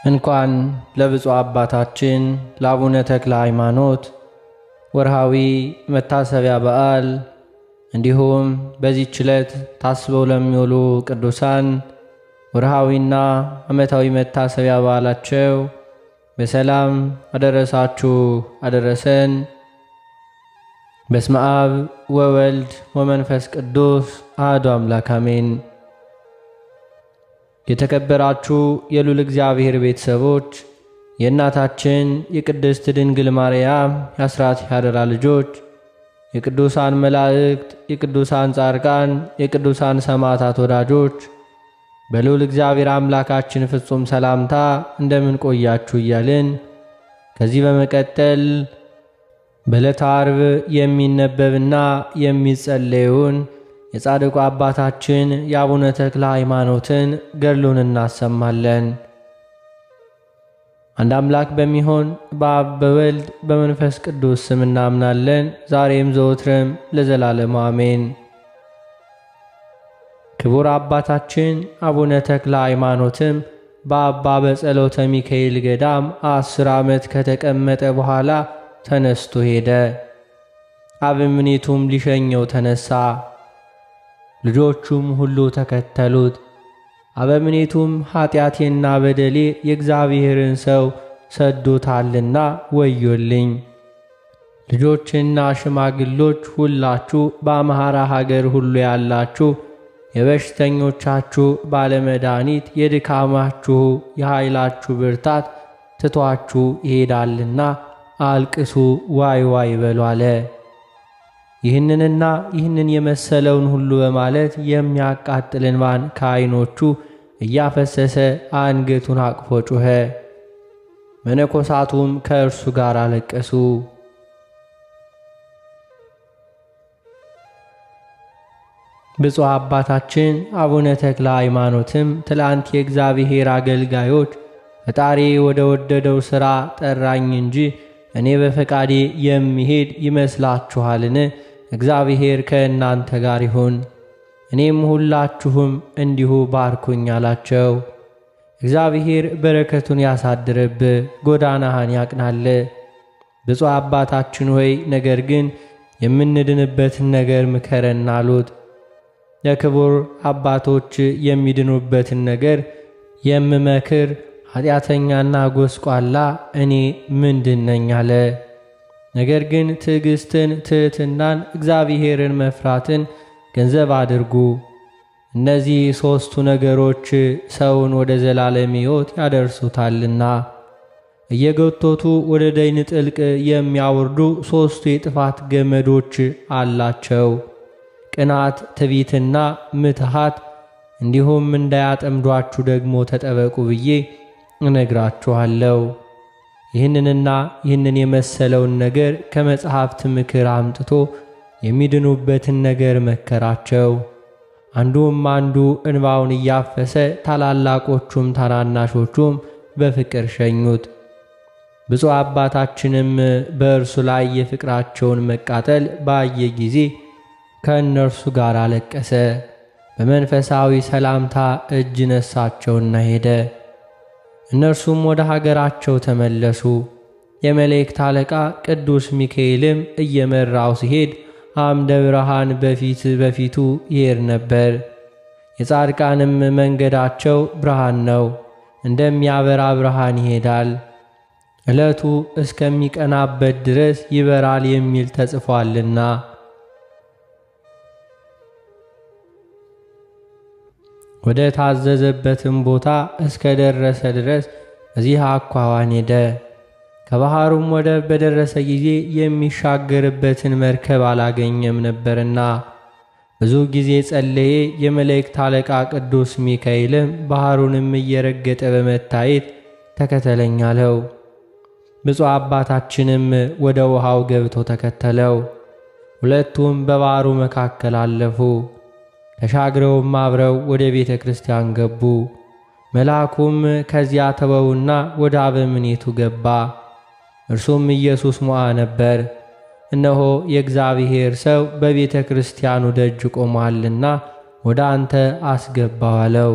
እንኳን ለብፁዕ አባታችን ለአቡነ ተክለ ሃይማኖት ወርሃዊ መታሰቢያ በዓል እንዲሁም በዚህች ዕለት ታስበው ለሚውሉ ቅዱሳን ወርሃዊና ዓመታዊ መታሰቢያ በዓላቸው በሰላም አደረሳችሁ አደረሰን። በስመ አብ ወወልድ ወመንፈስ ቅዱስ አሐዱ አምላክ አሜን። የተከበራችሁ የልዑል እግዚአብሔር ቤተሰቦች፣ የእናታችን የቅድስት ድንግል ማርያም የአስራት ያደራ ልጆች፣ የቅዱሳን መላእክት፣ የቅዱሳን ጻድቃን፣ የቅዱሳን ሰማዕታት ወዳጆች በልዑል እግዚአብሔር አምላካችን ፍጹም ሰላምታ እንደምን ቆያችሁ እያልን ከዚህ በመቀጠል በዕለተ ዓርብ የሚነበብና የሚጸለየውን የጻድቁ አባታችን የአቡነ ተክለ ሃይማኖትን ገድሉን እናሰማለን። አንድ አምላክ በሚሆን በአብ በወልድ በመንፈስ ቅዱስ ስም እናምናለን፣ ዛሬም ዘወትርም ለዘላለሙ አሜን። ክቡር አባታችን አቡነ ተክለ ሃይማኖትም በአባ በጸሎተ ሚካኤል ገዳም 10 ዓመት ከተቀመጠ በኋላ ተነስቶ ሄደ። አበምኔቱም ሊሸኘው ተነሳ፣ ልጆቹም ሁሉ ተከተሉት። አበምኔቱም ኃጢአቴና በደሌ የእግዚአብሔርን ሰው ሰዶታልና ወዮልኝ፣ ልጆችና ሽማግሎች ሁላችሁ በአምሃራ ሀገር ሁሉ ያላችሁ የበሽተኞቻችሁ ባለመድኃኒት የድካማችሁ የኃይላችሁ ብርታት ትቷችሁ ይሄዳልና አልቅሱ፣ ዋይ ዋይ በሉ አለ። ይህንን የመሰለውን ሁሉ በማለት የሚያቃጥል እንባን ከዓይኖቹ እያፈሰሰ አንገቱን አቅፎ ጮኸ። መነኮሳቱም ከእርሱ ጋር አለቀሱ። ብፁዕ አባታችን አቡነ ተክለ ሃይማኖትም ትላንት የእግዚአብሔር አገልጋዮች ፈጣሪ ወደ ወደደው ሥራ ጠራኝ እንጂ እኔ በፈቃዴ የሚሄድ ይመስላችኋልን? እግዚአብሔር ከእናንተ ጋር ይሁን፣ እኔም ሁላችሁም እንዲሁ ባርኩኝ አላቸው። እግዚአብሔር በረከቱን ያሳድርብህ፣ ጎዳናህን ያቅናል። ብፁዕ አባታችን ሆይ ነገር ግን የምንድንበትን ነገር ምከረን አሉት። ለክቡር አባቶች የሚድኑበትን ነገር የምመክር ኃጢአተኛና ጎስቋላ እኔ ምንድነኝ አለ። ነገር ግን ትዕግስትን፣ ትሕትናን፣ እግዚአብሔርን መፍራትን ገንዘብ አድርጉ። እነዚህ 3ቱ ነገሮች ሰውን ወደ ዘላለም ሕይወት ያደርሱታልና። እየጎተቱ ወደ ደይን ጥልቅ የሚያወርዱ 3ቱ የጥፋት ገመዶች አላቸው፣ ቅናት፣ ትዕቢትና ምትሃት። እንዲሁም እንዳያጠምዷችሁ ደግሞ ተጠበቁ ብዬ እነግራችኋለሁ። ይህንን የመሰለውን ነገር ከመጽሐፍት ምክር አምጥቶ የሚድኑበትን ነገር መከራቸው። አንዱም አንዱ እንባውን እያፈሰ ታላላቆቹም ታናናሾቹም በፍቅር ሸኙት። ብፁዕ አባታችንም በእርሱ ላይ የፍቅራቸውን መቃጠል ባየ ጊዜ ከእነርሱ ጋር አለቀሰ። በመንፈሳዊ ሰላምታ እጅ ነሳቸውና ሄደ። እነርሱም ወደ ሀገራቸው ተመለሱ። የመላእክት አለቃ ቅዱስ ሚካኤልም እየመራው ሲሄድ አምደ ብርሃን በፊቱ ይሄድ ነበር። የጻድቃንም መንገዳቸው ብርሃን ነው፣ እንደሚያበራ ብርሃን ይሄዳል። ዕለቱ እስከሚቀናበት ድረስ ይበራል የሚል ተጽፏልና። ወደ ታዘዘበትም ቦታ እስከ ደረሰ ድረስ በዚህ አኳኋን ሄደ። ከባሕሩም ወደብ በደረሰ ጊዜ የሚሻገርበትን መርከብ አላገኘም ነበርና ብዙ ጊዜ ጸለየ። የመላእክት አለቃ ቅዱስ ሚካኤልም ባሕሩንም እየረገጠ በመታየት ተከተለኝ አለው። ብፁዕ አባታችንም ወደ ውሃው ገብቶ ተከተለው። ሁለቱም በባሕሩ መካከል አለፉ። ተሻግረውም አብረው ወደ ቤተ ክርስቲያን ገቡ። መልአኩም ከዚያ ተወውና ወደ አበምኔቱ ገባ። እርሱም ኢየሱስ ሞዐ ነበር። እነሆ የእግዚአብሔር ሰው በቤተ ክርስቲያኑ ደጅ ቆሟልና ወደ አንተ አስገባው አለው።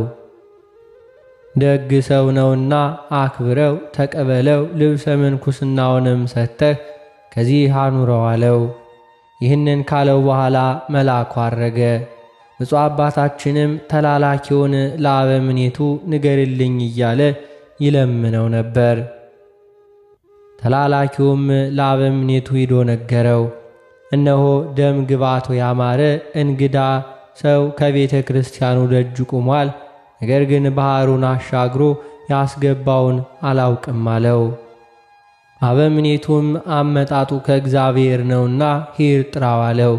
ደግ ሰው ነውና አክብረው ተቀበለው፣ ልብሰ ምንኩስናውንም ሰጥተህ ከዚህ አኑረው አለው። ይህንን ካለው በኋላ መልአኩ አረገ። ብፁዕ አባታችንም ተላላኪውን ለአበምኔቱ ንገርልኝ እያለ ይለምነው ነበር። ተላላኪውም ለአበምኔቱ ሂዶ ነገረው። እነሆ ደም ግባቱ ያማረ እንግዳ ሰው ከቤተ ክርስቲያኑ ደጅ ቆሟል፣ ነገር ግን ባህሩን አሻግሮ ያስገባውን አላውቅም አለው። አበምኔቱም አመጣጡ ከእግዚአብሔር ነውና ሂድ ጥራው አለው።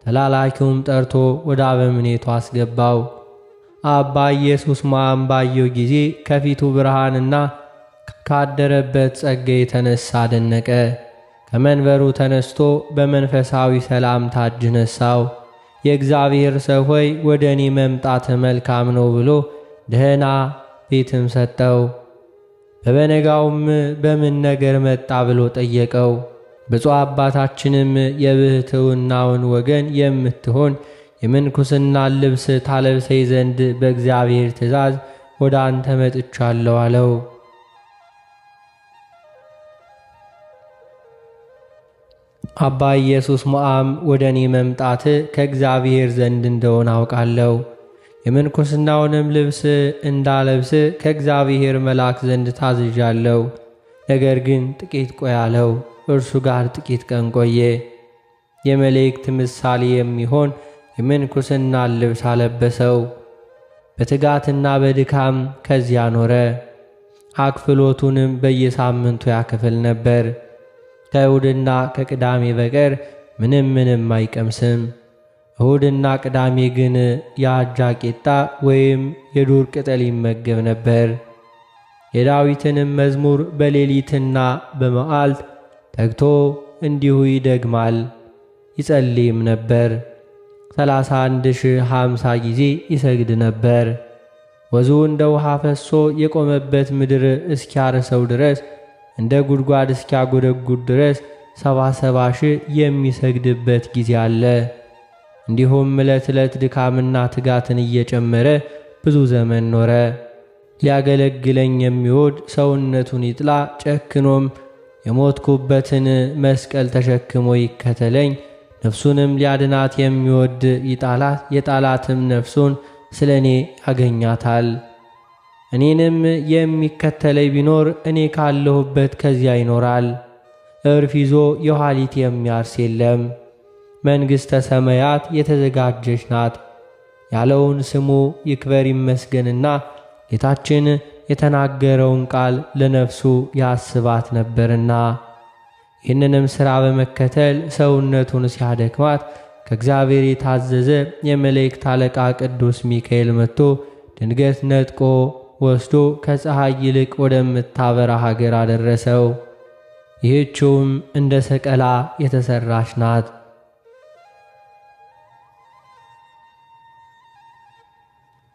ተላላኪውም ጠርቶ ወደ አበምኔቱ አስገባው። አባ ኢየሱስ ሞዐም ባየው ጊዜ ከፊቱ ብርሃንና ካደረበት ጸጋ የተነሳ አደነቀ። ከመንበሩ ተነስቶ በመንፈሳዊ ሰላምታ እጅ ነሳው። የእግዚአብሔር ሰው ሆይ ወደ እኔ መምጣት መልካም ነው ብሎ ደህና ቤትም ሰጠው። በበነጋውም በምን ነገር መጣ ብሎ ጠየቀው። ብፁዕ አባታችንም የብሕትውናውን ወገን የምትሆን የምንኩስናን ልብስ ታለብሰኝ ዘንድ በእግዚአብሔር ትእዛዝ ወደ አንተ መጥቻለሁ አለው። አባ ኢየሱስ ሞዐም ወደ እኔ መምጣት ከእግዚአብሔር ዘንድ እንደሆነ አውቃለሁ። የምንኩስናውንም ልብስ እንዳለብስ ከእግዚአብሔር መልአክ ዘንድ ታዝዣለሁ። ነገር ግን ጥቂት ቆይ አለው። እርሱ ጋር ጥቂት ቀን ቆየ። የመላእክት ምሳሌ የሚሆን የምንኩስናን ልብስ አለበሰው። በትጋትና በድካም ከዚያ ኖረ። አክፍሎቱንም በየሳምንቱ ያክፍል ነበር። ከእሁድና ከቅዳሜ በቀር ምንም አይቀምስም። እሁድና ቅዳሜ ግን የአጃ ቂጣ ወይም የዱር ቅጠል ይመገብ ነበር። የዳዊትንም መዝሙር በሌሊትና በመዓልት ተግቶ እንዲሁ ይደግማል ይጸልይም ነበር። 31,050 ጊዜ ይሰግድ ነበር። ወዙ እንደ ውሃ ፈሶ የቆመበት ምድር እስኪያርሰው ድረስ እንደ ጉድጓድ እስኪያጎደጉድ ድረስ 77,000 የሚሰግድበት ጊዜ አለ። እንዲሁም ዕለት ዕለት ድካምና ትጋትን እየጨመረ ብዙ ዘመን ኖረ። ሊያገለግለኝ የሚወድ ሰውነቱን ይጥላ፣ ጨክኖም የሞትኩበትን መስቀል ተሸክሞ ይከተለኝ። ነፍሱንም ሊያድናት የሚወድ ይጣላት፣ የጣላትም ነፍሱን ስለ እኔ ያገኛታል። እኔንም የሚከተለኝ ቢኖር እኔ ካለሁበት ከዚያ ይኖራል። እርፍ ይዞ የኋሊት የሚያርስ የለም። መንግሥተ ሰማያት የተዘጋጀች ናት ያለውን ስሙ ይክበር ይመስገንና ጌታችን የተናገረውን ቃል ለነፍሱ ያስባት ነበርና። ይህንንም ሥራ በመከተል ሰውነቱን ሲያደክማት ከእግዚአብሔር የታዘዘ የመላእክት አለቃ ቅዱስ ሚካኤል መጥቶ ድንገት ነጥቆ ወስዶ ከፀሐይ ይልቅ ወደምታበራ ሀገር አደረሰው። ይህችውም እንደ ሰቀላ የተሰራች ናት።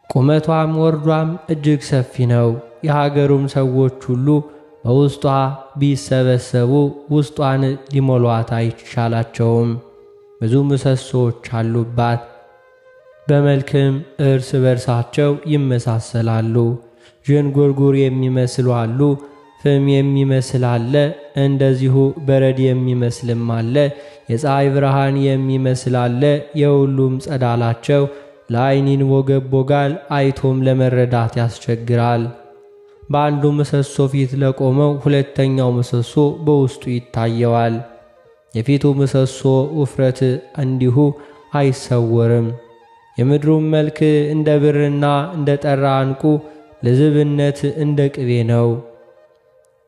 ቁመቷም ወርዷም እጅግ ሰፊ ነው። የሀገሩም ሰዎች ሁሉ በውስጧ ቢሰበሰቡ ውስጧን ሊሞሏት አይቻላቸውም። ብዙ ምሰሶዎች አሉባት። በመልክም እርስ በርሳቸው ይመሳሰላሉ። ዥንጉርጉር የሚመስሉ አሉ፣ ፍም የሚመስል አለ፣ እንደዚሁ በረድ የሚመስልም አለ፣ የፀሐይ ብርሃን የሚመስል አለ። የሁሉም ጸዳላቸው ለዓይን ይንቦገቦጋል፣ አይቶም ለመረዳት ያስቸግራል። በአንዱ ምሰሶ ፊት ለቆመው ሁለተኛው ምሰሶ በውስጡ ይታየዋል። የፊቱ ምሰሶ ውፍረት እንዲሁ አይሰወርም። የምድሩም መልክ እንደ ብርና እንደ ጠራ ዕንቁ፣ ልዝብነት እንደ ቅቤ ነው።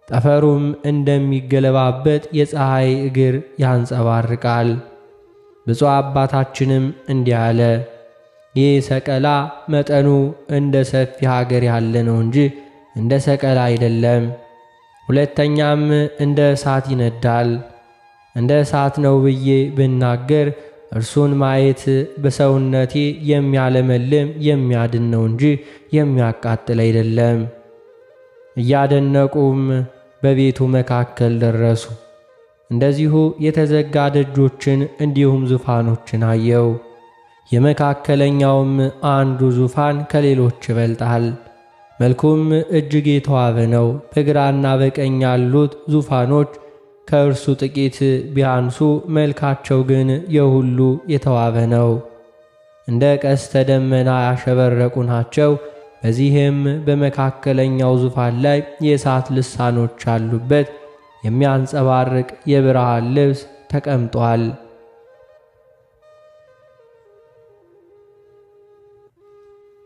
ጠፈሩም እንደሚገለባበት የፀሐይ እግር ያንጸባርቃል። ብፁዕ አባታችንም እንዲህ አለ። ይህ ሰቀላ መጠኑ እንደ ሰፊ ሀገር ያለ ነው እንጂ እንደ ሰቀላ አይደለም። ሁለተኛም እንደ እሳት ይነዳል። እንደ እሳት ነው ብዬ ብናገር እርሱን ማየት በሰውነቴ የሚያለመልም የሚያድን ነው እንጂ የሚያቃጥል አይደለም። እያደነቁም በቤቱ መካከል ደረሱ። እንደዚሁ የተዘጋ ደጆችን እንዲሁም ዙፋኖችን አየው። የመካከለኛውም አንዱ ዙፋን ከሌሎች ይበልጣል። መልኩም እጅግ የተዋበ ነው። በግራና በቀኝ ያሉት ዙፋኖች ከእርሱ ጥቂት ቢያንሱ መልካቸው ግን የሁሉ የተዋበ ነው። እንደ ቀስተ ደመና ያሸበረቁ ናቸው። በዚህም በመካከለኛው ዙፋን ላይ የእሳት ልሳኖች ያሉበት የሚያንጸባርቅ የብርሃን ልብስ ተቀምጧል።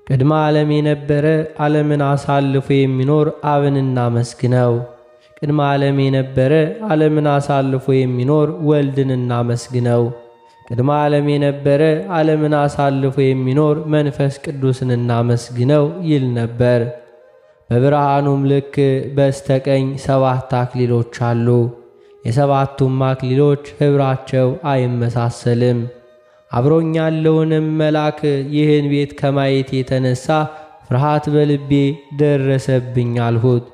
ቅድመ ዓለም የነበረ ዓለምን አሳልፎ የሚኖር አብን እናመስግነው። ቅድመ ዓለም የነበረ ዓለምን አሳልፎ የሚኖር ወልድን እናመስግነው። ቅድመ ዓለም የነበረ ዓለምን አሳልፎ የሚኖር መንፈስ ቅዱስን እናመስግነው ይል ነበር። በብርሃኑም ልክ በስተቀኝ 7 አክሊሎች አሉ። የሰባቱም አክሊሎች ኅብራቸው አይመሳሰልም። አብሮኝ ያለውንም መልአክ ይህን ቤት ከማየት የተነሳ ፍርሃት በልቤ ደረሰብኝ አልሁት።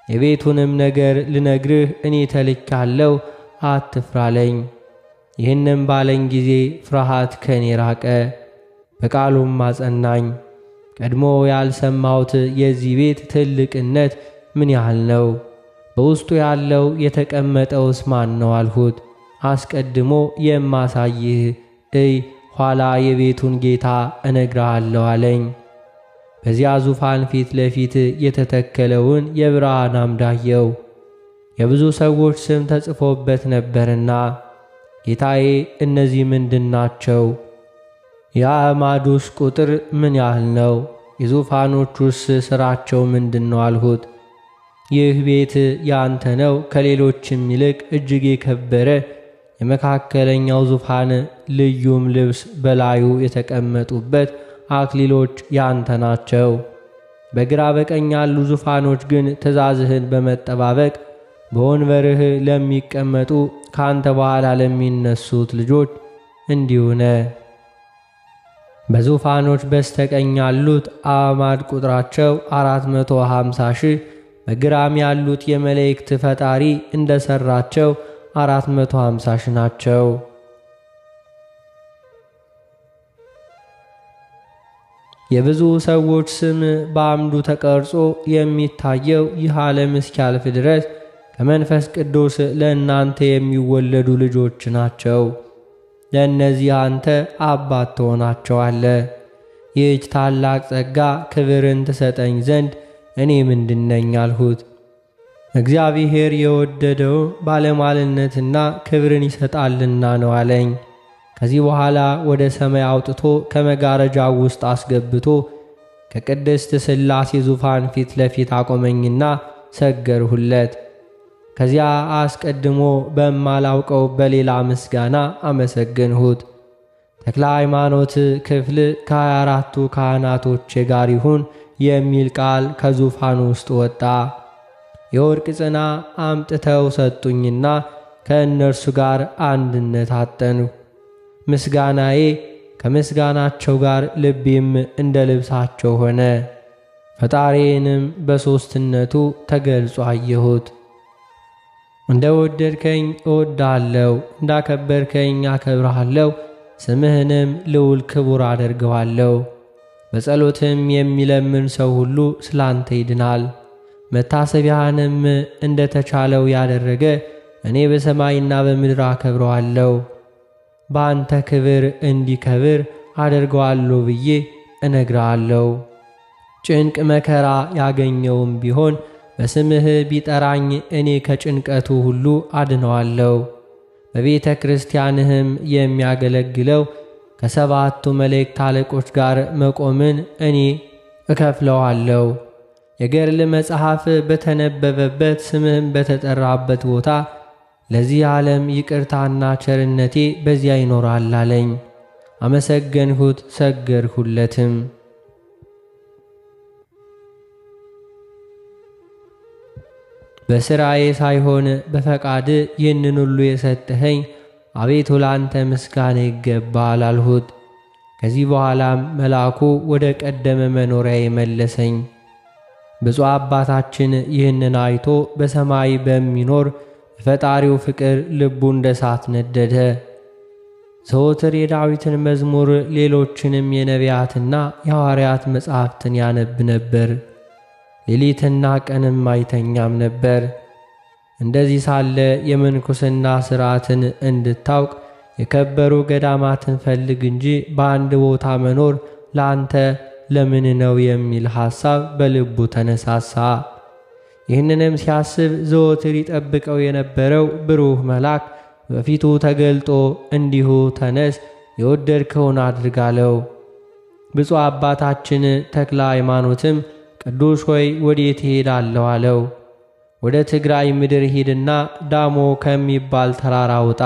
የቤቱንም ነገር ልነግርህ እኔ ተልኬአለሁ፣ አትፍራለኝ። ይህንም ባለኝ ጊዜ ፍርሃት ከኔ ራቀ፣ በቃሉም አጸናኝ። ቀድሞ ያልሰማሁት የዚህ ቤት ትልቅነት ምን ያህል ነው? በውስጡ ያለው የተቀመጠውስ ማን ነው አልሁት። አስቀድሞ የማሳይህ እይ፣ ኋላ የቤቱን ጌታ እነግርሃለሁ አለኝ። በዚያ ዙፋን ፊት ለፊት የተተከለውን የብርሃን አምድ አየሁ። የብዙ ሰዎች ስም ተጽፎበት ነበርና፣ ጌታዬ እነዚህ ምንድናቸው? የአዕማዱስ ቁጥር ምን ያህል ነው? የዙፋኖቹስ ሥራቸው ምንድን ነው አልሁት። ይህ ቤት ያንተ ነው፣ ከሌሎችም ይልቅ እጅግ የከበረ የመካከለኛው ዙፋን ልዩም ልብስ በላዩ የተቀመጡበት አክሊሎች ያንተ ናቸው። በግራ በቀኝ ያሉ ዙፋኖች ግን ትእዛዝህን በመጠባበቅ በወንበርህ ለሚቀመጡ ካንተ በኋላ ለሚነሱት ልጆች እንዲሁ ነህ። በዙፋኖች በስተቀኝ ያሉት አዕማድ ቁጥራቸው 450,000፣ በግራም ያሉት የመላእክት ፈጣሪ እንደሰራቸው 450,000 ናቸው። የብዙ ሰዎች ስም በአምዱ ተቀርጾ የሚታየው ይህ ዓለም እስኪያልፍ ድረስ ከመንፈስ ቅዱስ ለእናንተ የሚወለዱ ልጆች ናቸው። ለእነዚህ አንተ አባት ትሆናቸዋለህ። ይህች ታላቅ ጸጋ ክብርን ትሰጠኝ ዘንድ እኔ ምንድነኝ አልሁት። እግዚአብሔር የወደደው ባለሟልነትና ክብርን ይሰጣልና ነው አለኝ። ከዚህ በኋላ ወደ ሰማይ አውጥቶ ከመጋረጃው ውስጥ አስገብቶ ከቅድስት ሥላሴ ዙፋን ፊት ለፊት አቆመኝና ሰገርሁለት። ከዚያ አስቀድሞ በማላውቀው በሌላ ምስጋና አመሰገንሁት። ተክለ ሃይማኖት ክፍል ከ24ቱ ካህናቶቼ ጋር ይሁን የሚል ቃል ከዙፋኑ ውስጥ ወጣ። የወርቅ ጽና አምጥተው ሰጡኝና ከእነርሱ ጋር አንድነት አጠንሁ። ምስጋናዬ ከምስጋናቸው ጋር ልቤም እንደ ልብሳቸው ሆነ። ፈጣሪዬንም በሦስትነቱ ተገልጾ አየሁት። እንደ ወደድከኝ እወድሃለሁ፣ እንዳከበርከኝ አከብርሃለሁ፣ ስምህንም ልዑል ክቡር አደርገዋለሁ። በጸሎትም የሚለምን ሰው ሁሉ ስላንተ ይድናል። መታሰቢያህንም እንደ ተቻለው ያደረገ እኔ በሰማይና በምድር አከብረዋለሁ። በአንተ ክብር እንዲከብር አደርገዋለሁ ብዬ እነግርሃለሁ። ጭንቅ መከራ ያገኘውም ቢሆን በስምህ ቢጠራኝ እኔ ከጭንቀቱ ሁሉ አድነዋለሁ። በቤተ ክርስቲያንህም የሚያገለግለው ከሰባቱ መላእክት አለቆች ጋር መቆምን እኔ እከፍለዋለሁ። የገድል መጽሐፍ በተነበበበት ስምህም በተጠራበት ቦታ ለዚህ ዓለም ይቅርታና ቸርነቴ በዚያ ይኖራል አለኝ። አመሰገንሁት፣ ሰገርሁለትም። በሥራዬ ሳይሆን በፈቃድ ይህንን ሁሉ የሰጠኸኝ አቤቱ ላንተ ምስጋና ይገባል አልሁት። ከዚህ በኋላም መልአኩ ወደ ቀደመ መኖሪያ መለሰኝ። ብፁዕ አባታችን ይህንን አይቶ በሰማይ በሚኖር በፈጣሪው ፍቅር ልቡ እንደ እሳት ነደደ። ዘወትር የዳዊትን መዝሙር ሌሎችንም የነቢያትና የሐዋርያት መጻሕፍትን ያነብ ነበር። ሌሊትና ቀንም አይተኛም ነበር። እንደዚህ ሳለ የምንኩስና ሥርዓትን እንድታውቅ የከበሩ ገዳማትን ፈልግ እንጂ በአንድ ቦታ መኖር ላንተ ለምን ነው የሚል ሐሳብ በልቡ ተነሳሳ። ይህንንም ሲያስብ ዘወትር ይጠብቀው የነበረው ብሩህ መልአክ በፊቱ ተገልጦ እንዲሁ ተነስ፣ የወደድከውን አድርግ አለው። ብፁዕ አባታችን ተክለ ሃይማኖትም ቅዱስ ሆይ ወዴት እሄዳለሁ አለው። ወደ ትግራይ ምድር ሂድና ዳሞ ከሚባል ተራራ ውጣ።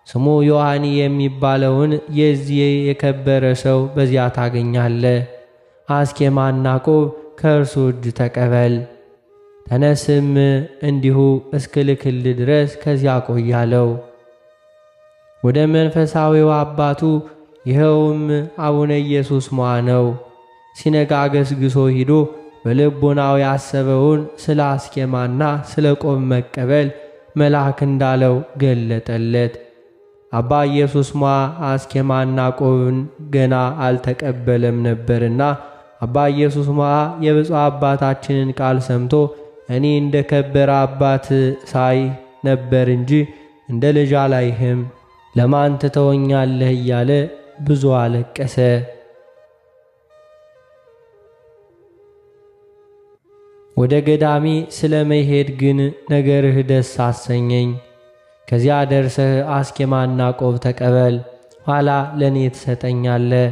ስሙ ዮሐኒ የሚባለውን የዚህ የከበረ ሰው በዚያ ታገኛለህ። አስኬማና ቆብ ከእርሱ እጅ ተቀበል። ተነስም እንዲሁ እስክልክል ድረስ ከዚያ ቆያለው። ወደ መንፈሳዊው አባቱ ይኸውም አቡነ ኢየሱስ ሞዐ ነው። ሲነጋ ገስግሶ ሂዶ በልቦናው ያሰበውን ስለ አስኬማና ስለ ቆብ መቀበል መልአክ እንዳለው ገለጠለት። አባ ኢየሱስ ሞዐ አስኬማና ቆብን ገና አልተቀበለም ነበርና አባ ኢየሱስ ሞዐ የብፁዕ አባታችንን ቃል ሰምቶ እኔ እንደ ከበረ አባት ሳይ ነበር እንጂ እንደ ልጅ አላይህም፣ ለማን ትተወኛለህ እያለ ብዙ አለቀሰ። ወደ ገዳሚ ስለ መሄድ ግን ነገርህ ደስ አሰኘኝ። ከዚያ ደርሰህ አስኬማና ቆብ ተቀበል፣ ኋላ ለእኔ ትሰጠኛለህ።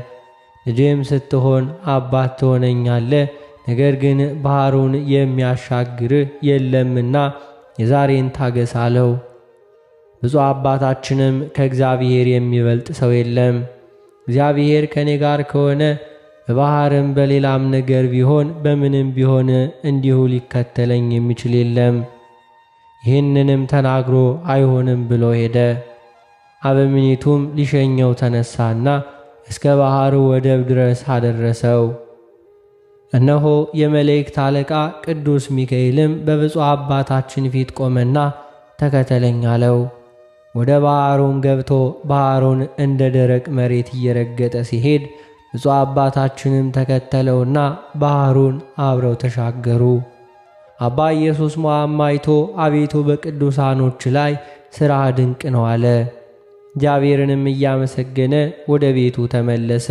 ልጅም ስትሆን አባት ትሆነኛለህ። ነገር ግን ባህሩን የሚያሻግርህ የለምና የዛሬን ታገስ አለው። ብፁዕ አባታችንም ከእግዚአብሔር የሚበልጥ ሰው የለም፣ እግዚአብሔር ከኔ ጋር ከሆነ በባህርም በሌላም ነገር ቢሆን በምንም ቢሆን እንዲሁ ሊከተለኝ የሚችል የለም። ይህንንም ተናግሮ አይሆንም ብሎ ሄደ። አበምኔቱም ሊሸኘው ተነሳና እስከ ባህሩ ወደብ ድረስ አደረሰው። እነሆ የመላእክት አለቃ ቅዱስ ሚካኤልም በብፁዕ አባታችን ፊት ቆመና ተከተለኝ አለው። ወደ ባህሩም ገብቶ ባህሩን እንደ ደረቅ መሬት እየረገጠ ሲሄድ ብፁዕ አባታችንም ተከተለውና ባህሩን አብረው ተሻገሩ። አባ ኢየሱስ ሞዐም አይቶ አቤቱ በቅዱሳኖች ላይ ሥራህ ድንቅ ነው አለ። እግዚአብሔርንም እያመሰገነ ወደ ቤቱ ተመለሰ።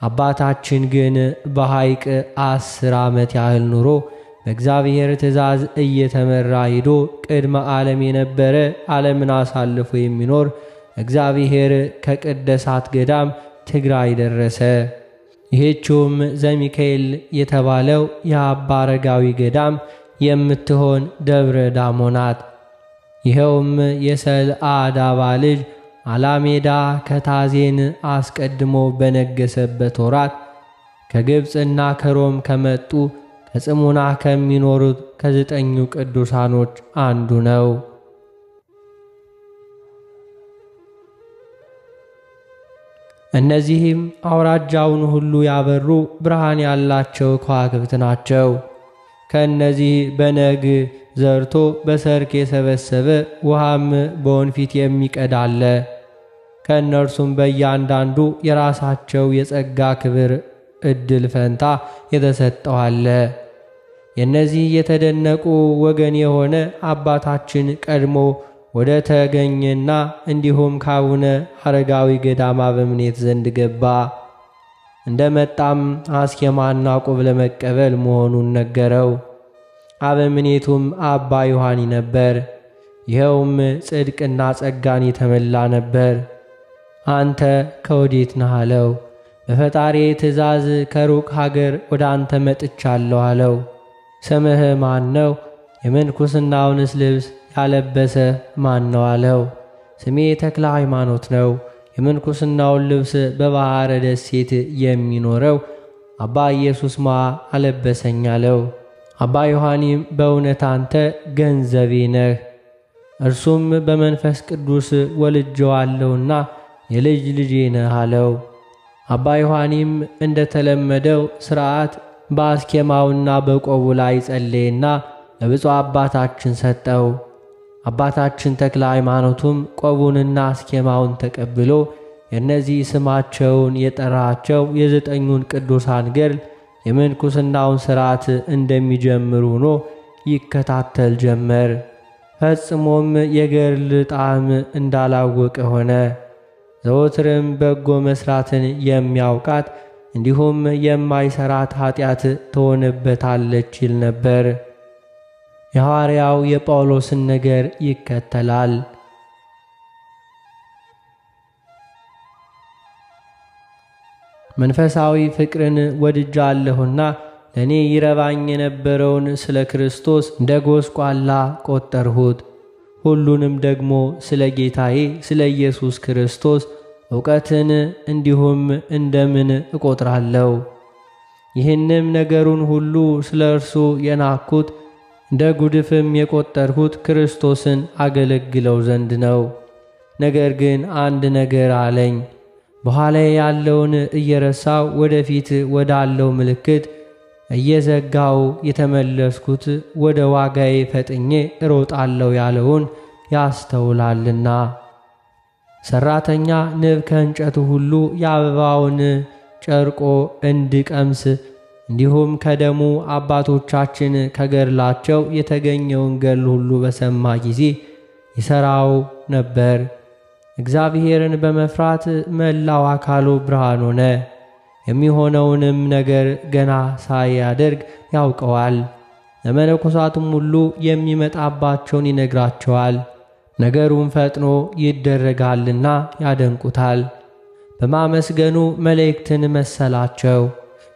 አባታችን ግን በሐይቅ 10 ዓመት ያህል ኑሮ በእግዚአብሔር ትእዛዝ እየተመራ ሄዶ ቅድመ ዓለም የነበረ ዓለምን አሳልፎ የሚኖር እግዚአብሔር ከቅደሳት ገዳም ትግራይ ደረሰ። ይህችውም ዘሚካኤል የተባለው የአባ አረጋዊ ገዳም የምትሆን ደብረ ዳሞ ናት። ይኸውም የሰልአዳባ ልጅ አላሜዳ ከታዜን አስቀድሞ በነገሰበት ወራት ከግብፅና ከሮም ከመጡ ከጽሙና ከሚኖሩት ከ9 ቅዱሳኖች አንዱ ነው። እነዚህም አውራጃውን ሁሉ ያበሩ ብርሃን ያላቸው ከዋክብት ናቸው። ከእነዚህ በነግ ዘርቶ በሰርክ የሰበሰበ ውሃም በወንፊት የሚቀዳ አለ። ከእነርሱም በእያንዳንዱ የራሳቸው የጸጋ ክብር ዕድል ፈንታ የተሰጠው አለ። የእነዚህ የተደነቁ ወገን የሆነ አባታችን ቀድሞ ወደ ተገኘና እንዲሁም ከአቡነ አረጋዊ ገዳም አበምኔት ዘንድ ገባ። እንደ መጣም አስኬማና ቆብ ለመቀበል መሆኑን ነገረው። አበምኔቱም አባ ዮሐኒ ነበር። ይኸውም ጽድቅና ጸጋን የተመላ ነበር። አንተ ከወዴት ነህ አለው። በፈጣሪ ትእዛዝ ከሩቅ ሀገር ወደ አንተ መጥቻለሁ አለው። ስምህ ማን ነው? የምንኩስናውንስ ልብስ ያለበሰ ማን ነው አለው። ስሜ ተክለ ሃይማኖት ነው። የምንኩስናውን ልብስ በባሕረ ደሴት የሚኖረው አባ ኢየሱስ ሞዐ አለበሰኝ አለው። አባ ዮሐኒም በእውነት አንተ ገንዘቤ ነህ፣ እርሱም በመንፈስ ቅዱስ ወልጄዋለሁና የልጅ ልጄ ነህ አለው። አባ ዮሐኒም እንደ ተለመደው ሥርዓት በአስኬማውና በቆቡ ላይ ጸለየና ለብፁዕ አባታችን ሰጠው። አባታችን ተክለ ሃይማኖቱም ቆቡንና አስኬማውን ተቀብሎ የእነዚህ ስማቸውን የጠራቸው የ9ኙን ቅዱሳን ገድል የምንኩስናውን ሥርዓት እንደሚጀምር ሆኖ ይከታተል ጀመር። ፈጽሞም የገድል ጣዕም እንዳላወቀ ሆነ። ዘወትርም በጎ መሥራትን የሚያውቃት እንዲሁም የማይሰራት ኃጢአት ትሆንበታለች ይል ነበር። የሐዋርያው የጳውሎስን ነገር ይከተላል። መንፈሳዊ ፍቅርን ወድጃለሁና ለእኔ ይረባኝ የነበረውን ስለ ክርስቶስ እንደ ጎስቋላ ቆጠርሁት። ሁሉንም ደግሞ ስለ ጌታዬ ስለ ኢየሱስ ክርስቶስ ዕውቀትን እንዲሁም እንደምን እቆጥራለሁ። ይህንም ነገሩን ሁሉ ስለ እርሱ የናኩት እንደ ጉድፍም የቆጠርሁት ክርስቶስን አገለግለው ዘንድ ነው። ነገር ግን አንድ ነገር አለኝ፣ በኋላ ያለውን እየረሳው ወደፊት ወዳለው ምልክት እየዘጋው የተመለስኩት ወደ ዋጋዬ ፈጥኜ እሮጣለሁ ያለውን ያስተውላልና። ሰራተኛ ንብ ከእንጨቱ ሁሉ የአበባውን ጨርቆ እንዲቀምስ እንዲሁም ከደሙ አባቶቻችን ከገድላቸው የተገኘውን ገድል ሁሉ በሰማ ጊዜ ይሠራው ነበር። እግዚአብሔርን በመፍራት መላው አካሉ ብርሃን ሆነ። የሚሆነውንም ነገር ገና ሳያደርግ ያውቀዋል። ለመነኮሳቱም ሁሉ የሚመጣባቸውን ይነግራቸዋል። ነገሩን ፈጥኖ ይደረጋልና ያደንቁታል። በማመስገኑ መላእክትን መሰላቸው።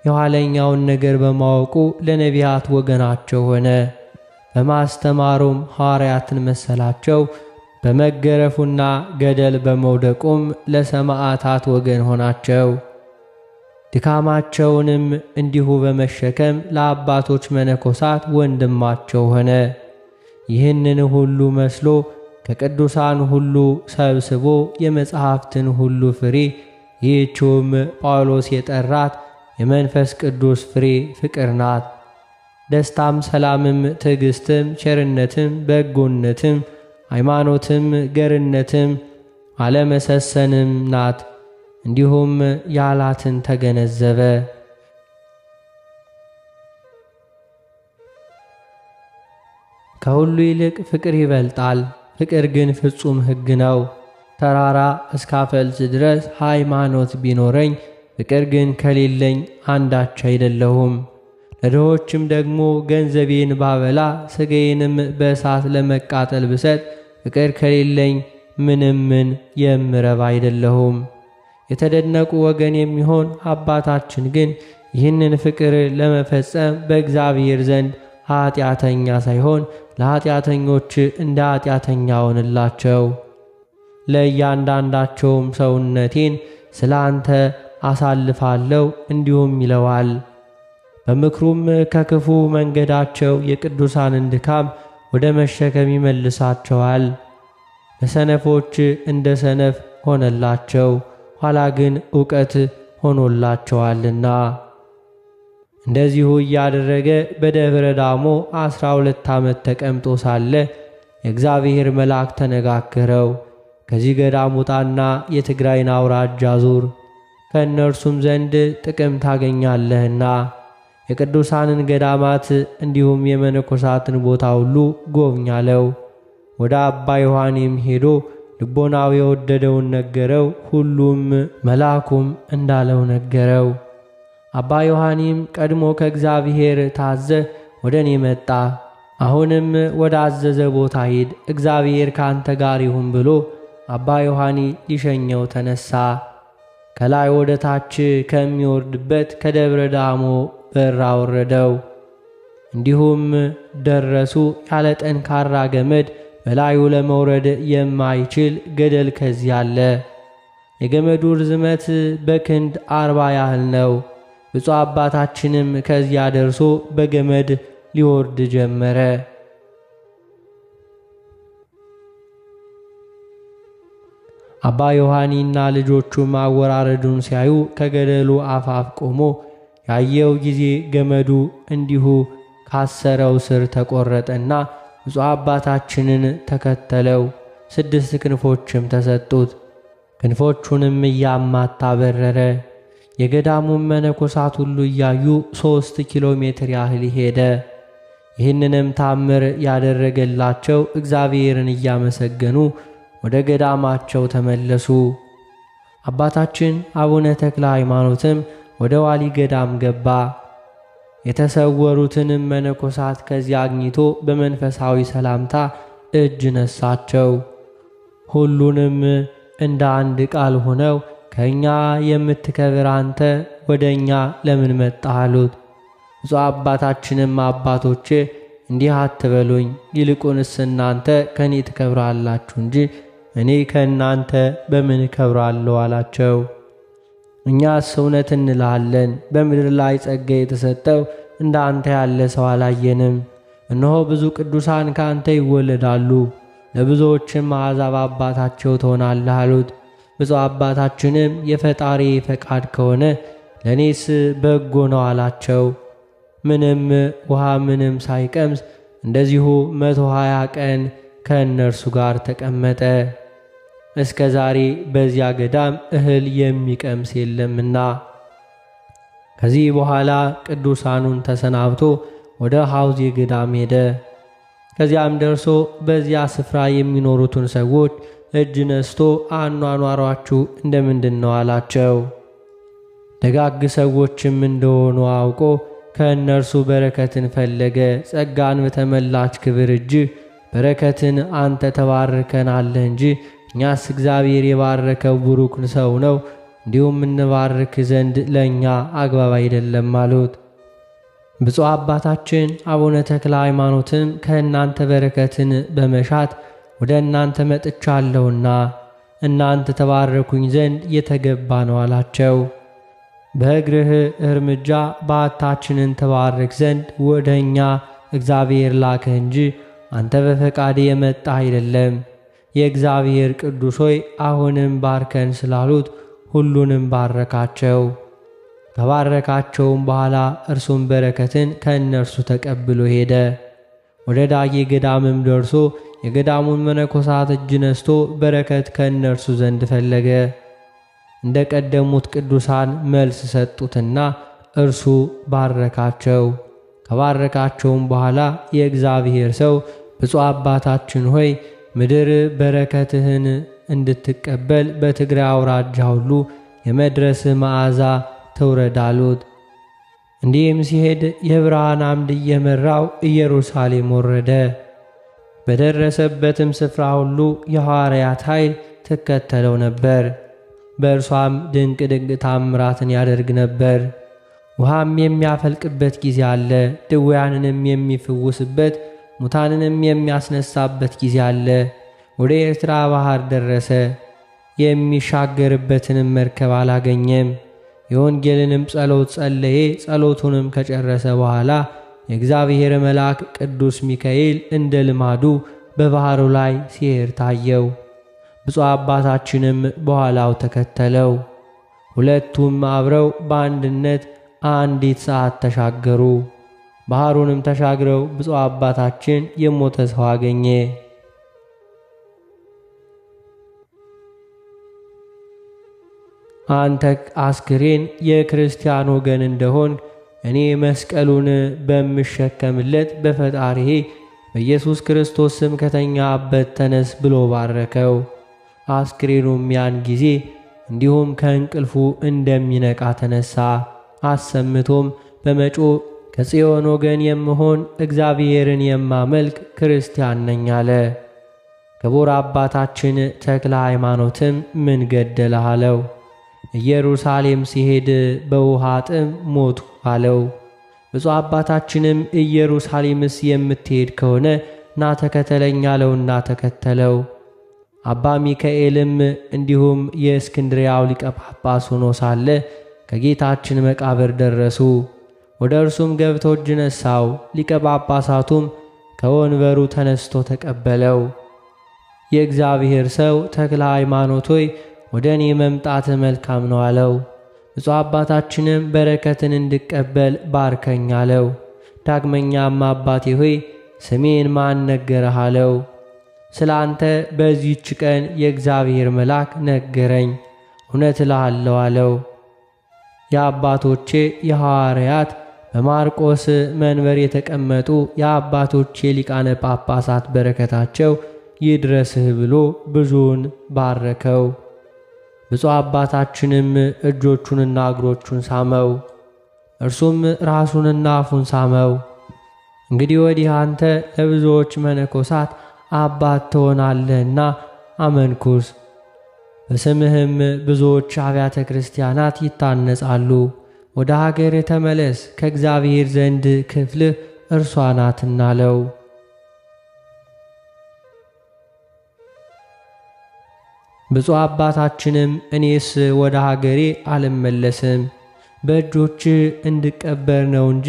የኋለኛውን ነገር በማወቁ ለነቢያት ወገናቸው ሆነ። በማስተማሩም ሐዋርያትን መሰላቸው። በመገረፉና ገደል በመውደቁም ለሰማዕታት ወገን ሆናቸው። ድካማቸውንም እንዲሁ በመሸከም ለአባቶች መነኮሳት ወንድማቸው ሆነ። ይህንን ሁሉ መስሎ ከቅዱሳን ሁሉ ሰብስቦ የመጽሐፍትን ሁሉ ፍሬ ይህችውም ጳውሎስ የጠራት የመንፈስ ቅዱስ ፍሬ ፍቅር ናት። ደስታም፣ ሰላምም፣ ትዕግሥትም፣ ቸርነትም፣ በጎነትም፣ ሃይማኖትም፣ ገርነትም፣ አለመሰሰንም ናት። እንዲሁም ያላትን ተገነዘበ። ከሁሉ ይልቅ ፍቅር ይበልጣል። ፍቅር ግን ፍጹም ሕግ ነው። ተራራ እስካፈልስ ድረስ ሃይማኖት ቢኖረኝ ፍቅር ግን ከሌለኝ አንዳች አይደለሁም። ለድሆችም ደግሞ ገንዘቤን ባበላ ሥጋዬንም በእሳት ለመቃጠል ብሰጥ ፍቅር ከሌለኝ ምን የምረባ አይደለሁም። የተደነቁ ወገን የሚሆን አባታችን ግን ይህንን ፍቅር ለመፈጸም በእግዚአብሔር ዘንድ ኃጢአተኛ ሳይሆን ለኃጢአተኞች እንደ ኃጢአተኛ ሆንላቸው። ለእያንዳንዳቸውም ሰውነቴን ስለ አንተ አሳልፋለሁ እንዲሁም ይለዋል። በምክሩም ከክፉ መንገዳቸው የቅዱሳንን ድካም ወደ መሸከም ይመልሳቸዋል። ለሰነፎች እንደ ሰነፍ ሆነላቸው፣ ኋላ ግን ዕውቀት ሆኖላቸዋልና። እንደዚሁ እያደረገ በደብረ ዳሞ 12 ዓመት ተቀምጦ ሳለ የእግዚአብሔር መልአክ ተነጋገረው። ከዚህ ገዳም ውጣና የትግራይን አውራጃ ዙር፣ ከእነርሱም ዘንድ ጥቅም ታገኛለህና የቅዱሳንን ገዳማት እንዲሁም የመነኮሳትን ቦታ ሁሉ ጎብኛለው። ወደ አባ ዮሐኒም ሄዶ ልቦናው የወደደውን ነገረው። ሁሉም መልአኩም እንዳለው ነገረው። አባ ዮሐኒም ቀድሞ ከእግዚአብሔር ታዘ ወደ እኔ መጣ። አሁንም ወደ አዘዘ ቦታ ሂድ፣ እግዚአብሔር ካንተ ጋር ይሁን ብሎ አባ ዮሐኒ ሊሸኘው ተነሳ። ከላይ ወደ ታች ከሚወርድበት ከደብረ ዳሞ በር አወረደው። እንዲሁም ደረሱ። ያለ ጠንካራ ገመድ በላዩ ለመውረድ የማይችል ገደል ከዚህ አለ። የገመዱ ርዝመት በክንድ 40 ያህል ነው። ብፁዕ አባታችንም ከዚያ ደርሶ በገመድ ሊወርድ ጀመረ። አባ ዮሐኒና ልጆቹም አወራረዱን ሲያዩ ከገደሉ አፋፍ ቆሞ ያየው ጊዜ ገመዱ እንዲሁ ካሰረው ስር ተቆረጠና ብፁዕ አባታችንን ተከተለው። 6 ክንፎችም ተሰጡት። ክንፎቹንም እያማታ በረረ። የገዳሙን መነኮሳት ሁሉ እያዩ 3 ኪሎ ሜትር ያህል ሄደ። ይህንንም ታምር ያደረገላቸው እግዚአብሔርን እያመሰገኑ ወደ ገዳማቸው ተመለሱ። አባታችን አቡነ ተክለ ሃይማኖትም ወደ ዋሊ ገዳም ገባ። የተሰወሩትንም መነኮሳት ከዚያ አግኝቶ በመንፈሳዊ ሰላምታ እጅ ነሳቸው። ሁሉንም እንደ አንድ ቃል ሆነው ከእኛ የምትከብር አንተ ወደ እኛ ለምን መጣህ አሉት። ብፁዕ አባታችንም አባቶቼ እንዲህ አትበሉኝ፣ ይልቁንስ እናንተ ከእኔ ትከብራላችሁ እንጂ እኔ ከእናንተ በምን እከብራለሁ አላቸው። እኛስ እውነት እንልሃለን፣ በምድር ላይ ጸጋ የተሰጠው እንደ አንተ ያለ ሰው አላየንም። እነሆ ብዙ ቅዱሳን ከአንተ ይወለዳሉ፣ ለብዙዎችም አሕዛብ አባታቸው ትሆናለህ አሉት። ብፁዕ አባታችንም የፈጣሪ ፈቃድ ከሆነ ለእኔስ በጎ ነው አላቸው። ምንም ውሃ ምንም ሳይቀምስ እንደዚሁ 120 ቀን ከእነርሱ ጋር ተቀመጠ። እስከ ዛሬ በዚያ ገዳም እህል የሚቀምስ የለምና። ከዚህ በኋላ ቅዱሳኑን ተሰናብቶ ወደ ሐውዜ ገዳም ሄደ። ከዚያም ደርሶ በዚያ ስፍራ የሚኖሩትን ሰዎች እጅ ነስቶ አኗኗሯችሁ እንደምንድን ነው አላቸው። ደጋግ ሰዎችም እንደሆኑ አውቆ ከእነርሱ በረከትን ፈለገ። ጸጋን በተመላች ክብር እጅ በረከትን አንተ ተባርከናለህ እንጂ እኛስ እግዚአብሔር የባረከው ቡሩክ ሰው ነው፣ እንዲሁም እንባርክ ዘንድ ለእኛ አግባብ አይደለም አሉት። ብፁዕ አባታችን አቡነ ተክለ ሃይማኖትም ከእናንተ በረከትን በመሻት ወደ እናንተ መጥቻለሁና እናንተ ተባረኩኝ ዘንድ የተገባ ነው አላቸው። በእግርህ እርምጃ በዓታችንን ተባረክ ዘንድ ወደ እኛ እግዚአብሔር ላከህ እንጂ አንተ በፈቃድ የመጣህ አይደለም። የእግዚአብሔር ቅዱስ ሆይ አሁንም ባርከን ስላሉት ሁሉንም ባረካቸው። ከባረካቸውም በኋላ እርሱም በረከትን ከእነርሱ ተቀብሎ ሄደ። ወደ ዳጌ ገዳምም ደርሶ የገዳሙን መነኮሳት እጅ ነስቶ በረከት ከእነርሱ ዘንድ ፈለገ። እንደ ቀደሙት ቅዱሳን መልስ ሰጡትና እርሱ ባረካቸው። ከባረካቸውም በኋላ የእግዚአብሔር ሰው ብፁዕ አባታችን ሆይ ምድር በረከትህን እንድትቀበል በትግራይ አውራጃ ሁሉ የመድረስህ መዓዛ ትውረድ አሉት። እንዲህም ሲሄድ የብርሃን አምድ እየመራው ኢየሩሳሌም ወረደ። በደረሰበትም ስፍራ ሁሉ የሐዋርያት ኃይል ትከተለው ነበር። በእርሷም ድንቅ ድንቅ ታምራትን ያደርግ ነበር። ውሃም የሚያፈልቅበት ጊዜ አለ። ድውያንንም የሚፈውስበት ሙታንንም የሚያስነሳበት ጊዜ አለ። ወደ ኤርትራ ባህር ደረሰ። የሚሻገርበትንም መርከብ አላገኘም። የወንጌልንም ጸሎት ጸለየ። ጸሎቱንም ከጨረሰ በኋላ የእግዚአብሔር መልአክ ቅዱስ ሚካኤል እንደ ልማዱ በባህሩ ላይ ሲሄድ ታየው። ብፁዕ አባታችንም በኋላው ተከተለው። ሁለቱም አብረው በአንድነት አንዲት ሰዓት ተሻገሩ። ባህሩንም ተሻግረው ብፁዕ አባታችን የሞተ ሰው አገኘ። አንተ አስክሬን የክርስቲያን ወገን እንደሆን እኔ መስቀሉን በምሸከምለት በፈጣሪዬ በኢየሱስ ክርስቶስ ስም ከተኛበት ተነስ ብሎ ባረከው። አስክሬኑም ያን ጊዜ እንዲሁም ከእንቅልፉ እንደሚነቃ ተነሳ። አሰምቶም በመጮ ከጽዮን ወገን የምሆን እግዚአብሔርን የማመልክ ክርስቲያን ነኝ አለ። ክቡር አባታችን ተክለ ሃይማኖትም ምን ገደለህ አለው። ኢየሩሳሌም ሲሄድ በውሃ ጥም ሞቱ አለው። ብፁዕ አባታችንም ኢየሩሳሌምስ የምትሄድ ከሆነ ና ተከተለኝ አለውና ተከተለው። አባ ሚካኤልም እንዲሁም የእስክንድርያው ሊቀ ጳጳስ ሆኖ ሳለ ከጌታችን መቃብር ደረሱ። ወደ እርሱም ገብቶ እጅ ነሳው። ሊቀ ጳጳሳቱም ከወንበሩ ተነስቶ ተቀበለው። የእግዚአብሔር ሰው ተክለ ሃይማኖት ሆይ ወደ እኔ መምጣት መልካም ነው አለው። ብፁዕ አባታችንም በረከትን እንድቀበል ባርከኝ አለው። ዳግመኛም አባቴ ሆይ ስሜን ማን ነገረህ አለው። ስለ አንተ በዚህች ቀን የእግዚአብሔር መልአክ ነገረኝ፣ እውነት እልሃለሁ አለው። የአባቶቼ የሐዋርያት በማርቆስ መንበር የተቀመጡ የአባቶቼ ሊቃነ ጳጳሳት በረከታቸው ይድረስህ ብሎ ብዙውን ባረከው። ብፁዕ አባታችንም እጆቹንና እግሮቹን ሳመው። እርሱም ራሱንና አፉን ሳመው። እንግዲህ ወዲህ አንተ ለብዙዎች መነኮሳት አባት ትሆናለህና አመንኩስ። በስምህም ብዙዎች አብያተ ክርስቲያናት ይታነጻሉ። ወደ ሀገር ተመለስ፣ ከእግዚአብሔር ዘንድ ክፍልህ እርሷ ናትና አለው። ብፁዕ አባታችንም እኔስ ወደ ሀገሬ አልመለስም፣ በእጆች እንድቀበር ነው እንጂ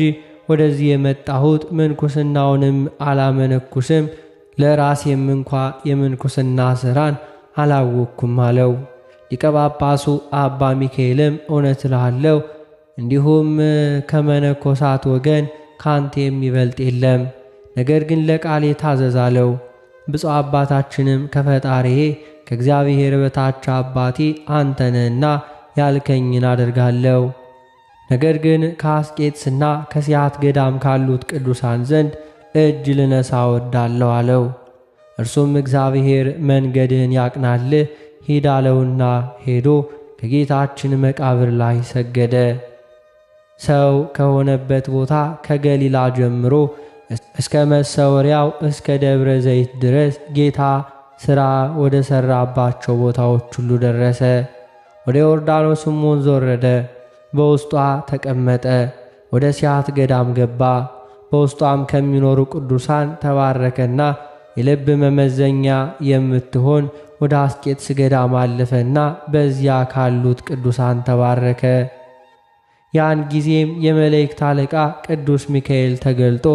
ወደዚህ የመጣሁት ምንኩስናውንም አላመነኩስም፣ ለራሴም እንኳ የምንኩስና ሥራን አላወቅኩም አለው። ሊቀ ጳጳሱ አባ ሚካኤልም እውነት እልሃለሁ፣ እንዲሁም ከመነኮሳት ወገን ካንተ የሚበልጥ የለም፣ ነገር ግን ለቃሌ ታዘዝ አለው። ብፁዕ አባታችንም ከፈጣሪዬ ከእግዚአብሔር በታች አባቴ አንተ ነህና ያልከኝን አደርጋለሁ፣ ነገር ግን ከአስቄጥስና ከሲያት ገዳም ካሉት ቅዱሳን ዘንድ እጅ ልነሳ እወዳለሁ አለው። እርሱም እግዚአብሔር መንገድህን ያቅናልህ ሂድ አለውና ሄዶ ከጌታችን መቃብር ላይ ሰገደ። ሰው ከሆነበት ቦታ ከገሊላ ጀምሮ እስከ መሰወሪያው እስከ ደብረ ዘይት ድረስ ጌታ ሥራ ወደ ሠራባቸው ቦታዎች ሁሉ ደረሰ። ወደ ዮርዳኖስም ወንዝ ወረደ፣ በውስጧ ተቀመጠ። ወደ ሲያት ገዳም ገባ። በውስጧም ከሚኖሩ ቅዱሳን ተባረከና የልብ መመዘኛ የምትሆን ወደ አስቄጥስ ገዳም አለፈና በዚያ ካሉት ቅዱሳን ተባረከ። ያን ጊዜም የመላእክት አለቃ ቅዱስ ሚካኤል ተገልጦ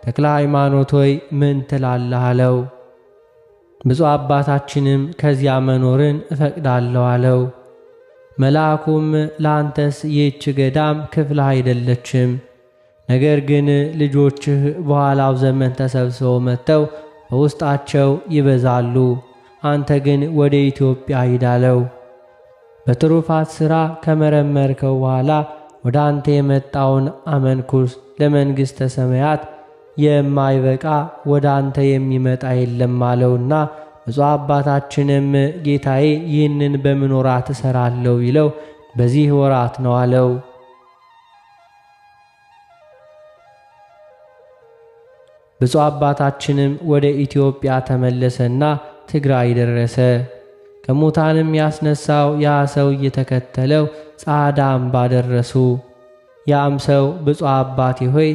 ተክለ ሃይማኖት ሆይ ምን ትላለህ አለው። ብፁዕ አባታችንም ከዚያ መኖርን እፈቅዳለሁ አለው። መልአኩም ለአንተስ ይህች ገዳም ክፍልህ አይደለችም፣ ነገር ግን ልጆችህ በኋላው ዘመን ተሰብስበው መጥተው በውስጣቸው ይበዛሉ፣ አንተ ግን ወደ ኢትዮጵያ ሂድ አለው። በትሩፋት ሥራ ከመረመርከው በኋላ ወደ አንተ የመጣውን አመንኩስ፣ ለመንግሥተ ሰማያት የማይበቃ ወደ አንተ የሚመጣ የለም አለውና ብፁዕ አባታችንም ጌታዬ ይህንን በምን ወራት እሠራለሁ ይለው በዚህ ወራት ነው አለው። ብፁዕ አባታችንም ወደ ኢትዮጵያ ተመለሰና ትግራይ ደረሰ። ከሙታንም ያስነሳው ያ ሰው እየተከተለው ጻዕዳ አምባ ደረሱ። ያም ሰው ብፁዕ አባቴ ሆይ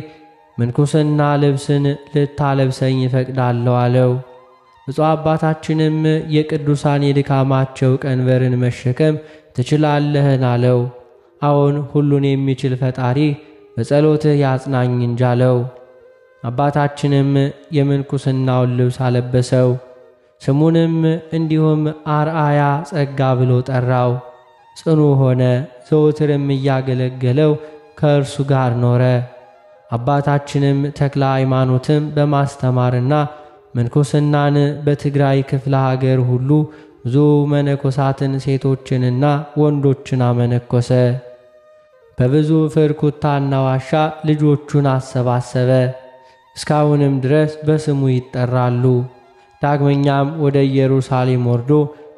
ምንኩስና ልብስን ልታለብሰኝ እፈቅዳለሁ አለው። ብፁዕ አባታችንም የቅዱሳን የድካማቸው ቀንበርን መሸከም ትችላለህን አለው። አዎን ሁሉን የሚችል ፈጣሪ በጸሎትህ ያጽናኝ እንጂ አለው። አባታችንም የምንኩስናውን ልብስ አለበሰው። ስሙንም እንዲሁም አርአያ ጸጋ ብሎ ጠራው። ጽኑ ሆነ፣ ዘወትርም እያገለገለው ከእርሱ ጋር ኖረ። አባታችንም ተክለ ሃይማኖትም በማስተማርና ምንኩስናን በትግራይ ክፍለ ሀገር ሁሉ ብዙ መነኮሳትን ሴቶችንና ወንዶችን አመነኮሰ። በብዙ ፍርኩታና ዋሻ ልጆቹን አሰባሰበ። እስካሁንም ድረስ በስሙ ይጠራሉ። ዳግመኛም ወደ ኢየሩሳሌም ወርዶ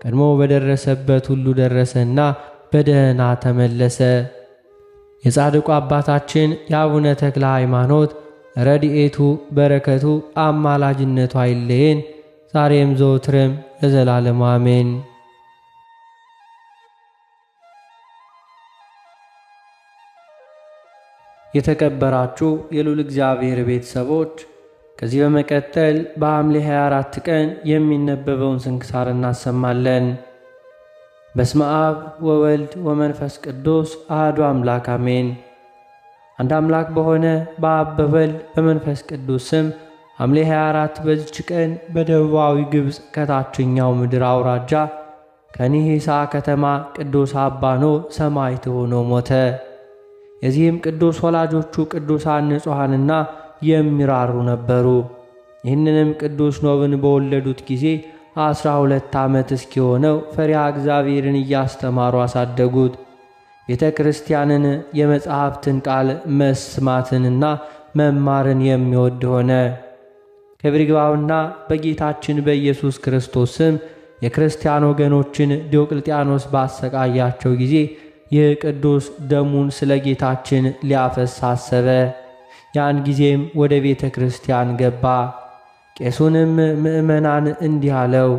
ቀድሞ በደረሰበት ሁሉ ደረሰና በደህና ተመለሰ። የጻድቁ አባታችን የአቡነ ተክለ ሃይማኖት ረድኤቱ በረከቱ አማላጅነቱ አይለየን ዛሬም ዘወትርም ለዘላለሙ አሜን። የተከበራችሁ የልዑል እግዚአብሔር ቤተሰቦች ከዚህ በመቀጠል በሐምሌ 24 ቀን የሚነበበውን ስንክሳር እናሰማለን። በስመ አብ ወወልድ ወመንፈስ ቅዱስ አሐዱ አምላክ አሜን። አንድ አምላክ በሆነ በአብ በወልድ በመንፈስ ቅዱስ ስም ሐምሌ 24 በዚች ቀን በደቡባዊ ግብፅ ከታችኛው ምድር አውራጃ ከኒሂሳ ከተማ ቅዱስ አባ ኖህ ሰማዕት ሆኖ ሞተ። የዚህም ቅዱስ ወላጆቹ ቅዱሳን ንጹሐንና የሚራሩ ነበሩ። ይህንንም ቅዱስ ኖብን በወለዱት ጊዜ 12 ዓመት እስኪሆነው ፈሪሃ እግዚአብሔርን እያስተማሩ አሳደጉት። ቤተ ክርስቲያንን የመጻሕፍትን ቃል መስማትንና መማርን የሚወድ ሆነ። ክብር ይግባውና በጌታችን በኢየሱስ ክርስቶስ ስም የክርስቲያን ወገኖችን ዲዮቅልጥያኖስ ባሰቃያቸው ጊዜ ይህ ቅዱስ ደሙን ስለ ጌታችን ሊያፈስ አሰበ። ያን ጊዜም ወደ ቤተ ክርስቲያን ገባ። ቄሱንም ምእመናን እንዲህ አለው፣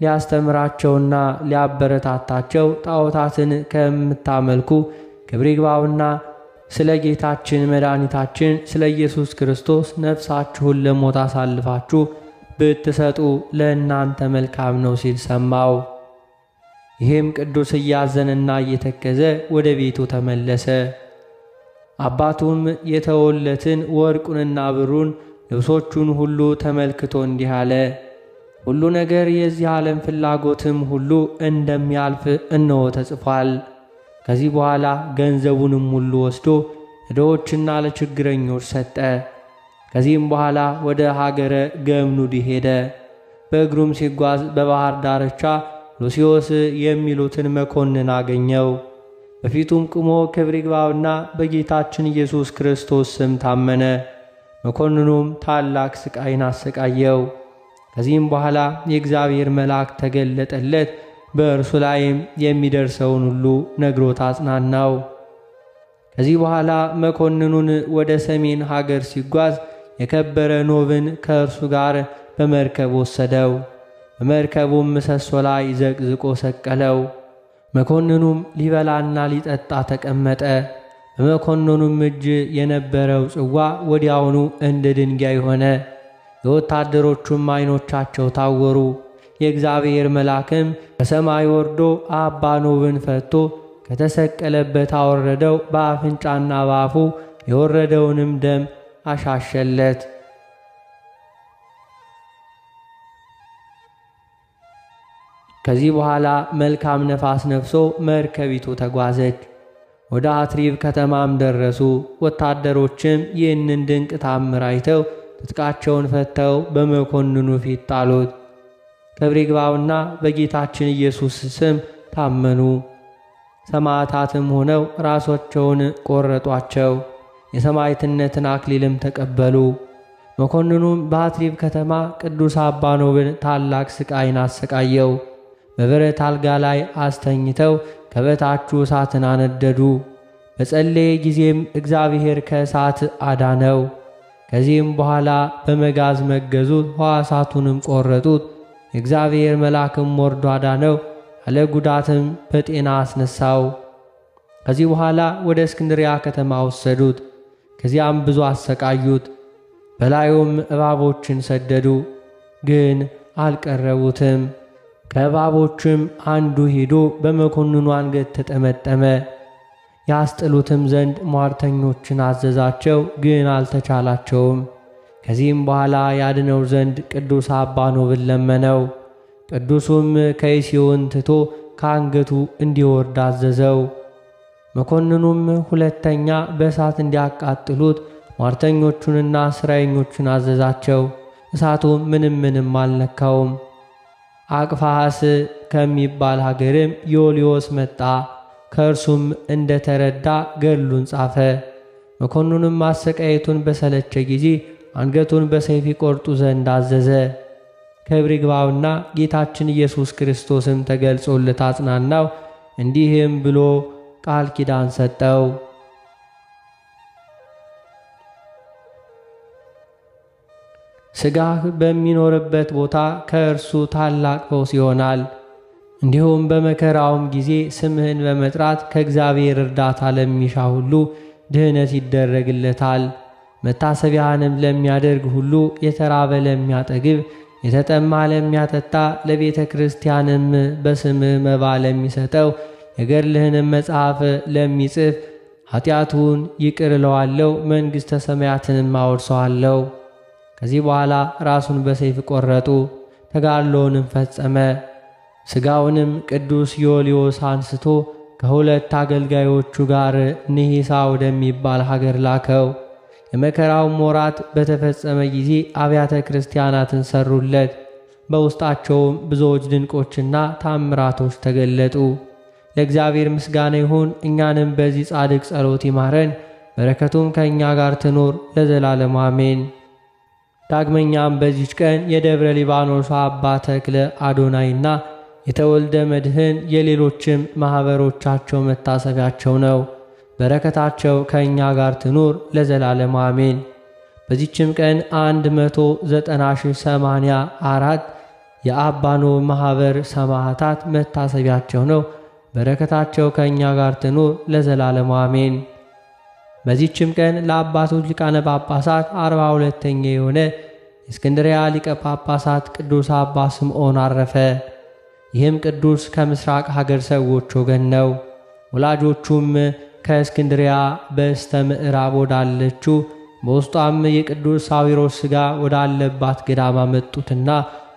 ሊያስተምራቸውና ሊያበረታታቸው ጣዖታትን ከምታመልኩ ክብር ይግባውና ስለ ጌታችን መድኃኒታችን ስለ ኢየሱስ ክርስቶስ ነፍሳችሁን ለሞት አሳልፋችሁ ብትሰጡ ለእናንተ መልካም ነው ሲል ሰማው። ይህም ቅዱስ እያዘነና እየተከዘ ወደ ቤቱ ተመለሰ። አባቱም የተወለትን ወርቁንና ብሩን ልብሶቹን ሁሉ ተመልክቶ እንዲህ አለ፣ ሁሉ ነገር የዚህ ዓለም ፍላጎትም ሁሉ እንደሚያልፍ እነሆ ተጽፏል። ከዚህ በኋላ ገንዘቡንም ሁሉ ወስዶ ለድሆችና ለችግረኞች ሰጠ። ከዚህም በኋላ ወደ ሀገረ ገምኑድ ሄደ። በእግሩም ሲጓዝ በባህር ዳርቻ ሉሲዮስ የሚሉትን መኮንን አገኘው። በፊቱም ቆሞ ክብር ይግባውና በጌታችን ኢየሱስ ክርስቶስ ስም ታመነ። መኮንኑም ታላቅ ስቃይን አሰቃየው። ከዚህም በኋላ የእግዚአብሔር መልአክ ተገለጠለት። በእርሱ ላይም የሚደርሰውን ሁሉ ነግሮት አጽናናው። ከዚህ በኋላ መኮንኑን ወደ ሰሜን ሀገር ሲጓዝ የከበረ ኖብን ከእርሱ ጋር በመርከብ ወሰደው። በመርከቡም ምሰሶ ላይ ዘቅዝቆ ሰቀለው። መኮንኑም ሊበላና ሊጠጣ ተቀመጠ። በመኮንኑም እጅ የነበረው ጽዋ ወዲያውኑ እንደ ድንጋይ ሆነ። የወታደሮቹም ዓይኖቻቸው ታወሩ። የእግዚአብሔር መልአክም ከሰማይ ወርዶ አባ ኖብን ፈቶ ከተሰቀለበት አወረደው። በአፍንጫና በአፉ የወረደውንም ደም አሻሸለት። ከዚህ በኋላ መልካም ነፋስ ነፍሶ መርከቢቱ ተጓዘች። ወደ አትሪብ ከተማም ደረሱ። ወታደሮችም ይህንን ድንቅ ታምር አይተው ትጥቃቸውን ፈተው በመኮንኑ ፊት ጣሉት። ክብር ይግባውና በጌታችን ኢየሱስ ስም ታመኑ። ሰማዕታትም ሆነው ራሶቸውን ቆረጧቸው። የሰማዕትነትን አክሊልም ተቀበሉ። መኮንኑም በአትሪብ ከተማ ቅዱስ አባ ኖብን ታላቅ ስቃይን አሰቃየው። በብረት አልጋ ላይ አስተኝተው ከበታቹ እሳትን አነደዱ። በጸለየ ጊዜም እግዚአብሔር ከእሳት አዳነው። ከዚህም በኋላ በመጋዝ መገዙት፣ ሕዋሳቱንም ቆረጡት። የእግዚአብሔር መልአክም ወርዶ አዳነው፣ አለ ጉዳትም በጤና አስነሳው። ከዚህ በኋላ ወደ እስክንድሪያ ከተማ ወሰዱት። ከዚያም ብዙ አሰቃዩት። በላዩም እባቦችን ሰደዱ፣ ግን አልቀረቡትም። ከእባቦችም አንዱ ሄዶ በመኮንኑ አንገት ተጠመጠመ። ያስጥሉትም ዘንድ ሟርተኞችን አዘዛቸው፣ ግን አልተቻላቸውም። ከዚህም በኋላ ያድነው ዘንድ ቅዱስ አባ ኖብን ለመነው። ቅዱሱም ከይሲውን ትቶ ከአንገቱ እንዲወርድ አዘዘው። መኮንኑም ሁለተኛ በእሳት እንዲያቃጥሉት ሟርተኞቹንና ሥራየኞቹን አዘዛቸው። እሳቱም ምንም አልነካውም። አቅፋሃስ ከሚባል ሀገርም ዮልዮስ መጣ። ከእርሱም እንደ ተረዳ ገድሉን ጻፈ። መኮንኑም ማሰቃየቱን በሰለቸ ጊዜ አንገቱን በሰይፍ ይቆርጡ ዘንድ አዘዘ። ክብር ይግባውና ጌታችን ኢየሱስ ክርስቶስም ተገልጾለት አጽናናው። እንዲህም ብሎ ቃል ኪዳን ሰጠው። ሥጋህ በሚኖርበት ቦታ ከእርሱ ታላቅ ፈውስ ይሆናል። እንዲሁም በመከራውም ጊዜ ስምህን በመጥራት ከእግዚአብሔር እርዳታ ለሚሻ ሁሉ ድህነት ይደረግለታል። መታሰቢያህንም ለሚያደርግ ሁሉ፣ የተራበ ለሚያጠግብ፣ የተጠማ ለሚያጠጣ፣ ለቤተ ክርስቲያንም በስምህ መባ ለሚሰጠው፣ የገድልህንም መጽሐፍ ለሚጽፍ ኃጢአቱን ይቅር እለዋለሁ፣ መንግሥተ ሰማያትንም አወርሰዋለሁ። ከዚህ በኋላ ራሱን በሰይፍ ቆረጡ። ተጋድሎውንም ፈጸመ። ሥጋውንም ቅዱስ ዮልዮስ አንስቶ ከሁለት አገልጋዮቹ ጋር ንሂሳ ወደሚባል ሀገር ላከው። የመከራውም ወራት በተፈጸመ ጊዜ አብያተ ክርስቲያናትን ሰሩለት። በውስጣቸውም ብዙዎች ድንቆችና ታምራቶች ተገለጡ። ለእግዚአብሔር ምስጋና ይሁን። እኛንም በዚህ ጻድቅ ጸሎት ይማረን፣ በረከቱም ከእኛ ጋር ትኖር ለዘላለሙ አሜን። ዳግመኛም በዚች ቀን የደብረ ሊባኖስ አባ ተክለ አዶናይና የተወልደ መድህን የሌሎችም ማኅበሮቻቸው መታሰቢያቸው ነው። በረከታቸው ከእኛ ጋር ትኑር ለዘላለሙ አሜን። በዚችም ቀን 190,084 የአባኖ ማኅበር ሰማዕታት መታሰቢያቸው ነው። በረከታቸው ከእኛ ጋር ትኑር ለዘላለሙ አሜን። በዚችም ቀን ለአባቶች ሊቃነ ጳጳሳት 42ኛ የሆነ የእስክንድርያ ሊቀ ጳጳሳት ቅዱስ አባ ስምዖን አረፈ። ይህም ቅዱስ ከምስራቅ ሀገር ሰዎች ወገን ነው። ወላጆቹም ከእስክንድርያ በስተ ምዕራብ ወዳለችው በውስጧም የቅዱስ ሳዊሮስ ሥጋ ወዳለባት ገዳም አመጡትና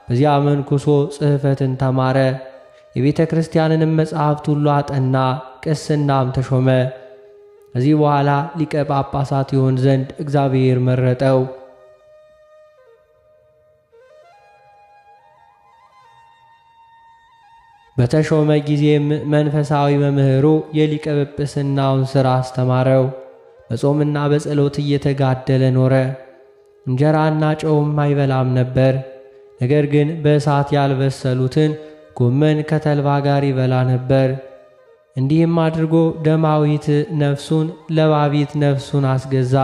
በዚያ መንኩሶ ጽሕፈትን ተማረ። የቤተ ክርስቲያንንም መጻሕፍት ሁሉ አጠና፣ ቅስናም ተሾመ። ከዚህ በኋላ ሊቀ ጳጳሳት ይሆን ዘንድ እግዚአብሔር መረጠው። በተሾመ ጊዜም መንፈሳዊ መምህሩ የሊቀ ጵጵስናውን ሥራ አስተማረው። በጾምና በጸሎት እየተጋደለ ኖረ። እንጀራና ጨውም አይበላም ነበር። ነገር ግን በእሳት ያልበሰሉትን ጎመን ከተልባ ጋር ይበላ ነበር። እንዲህም አድርጎ ደማዊት ነፍሱን ለባቢት ነፍሱን አስገዛ።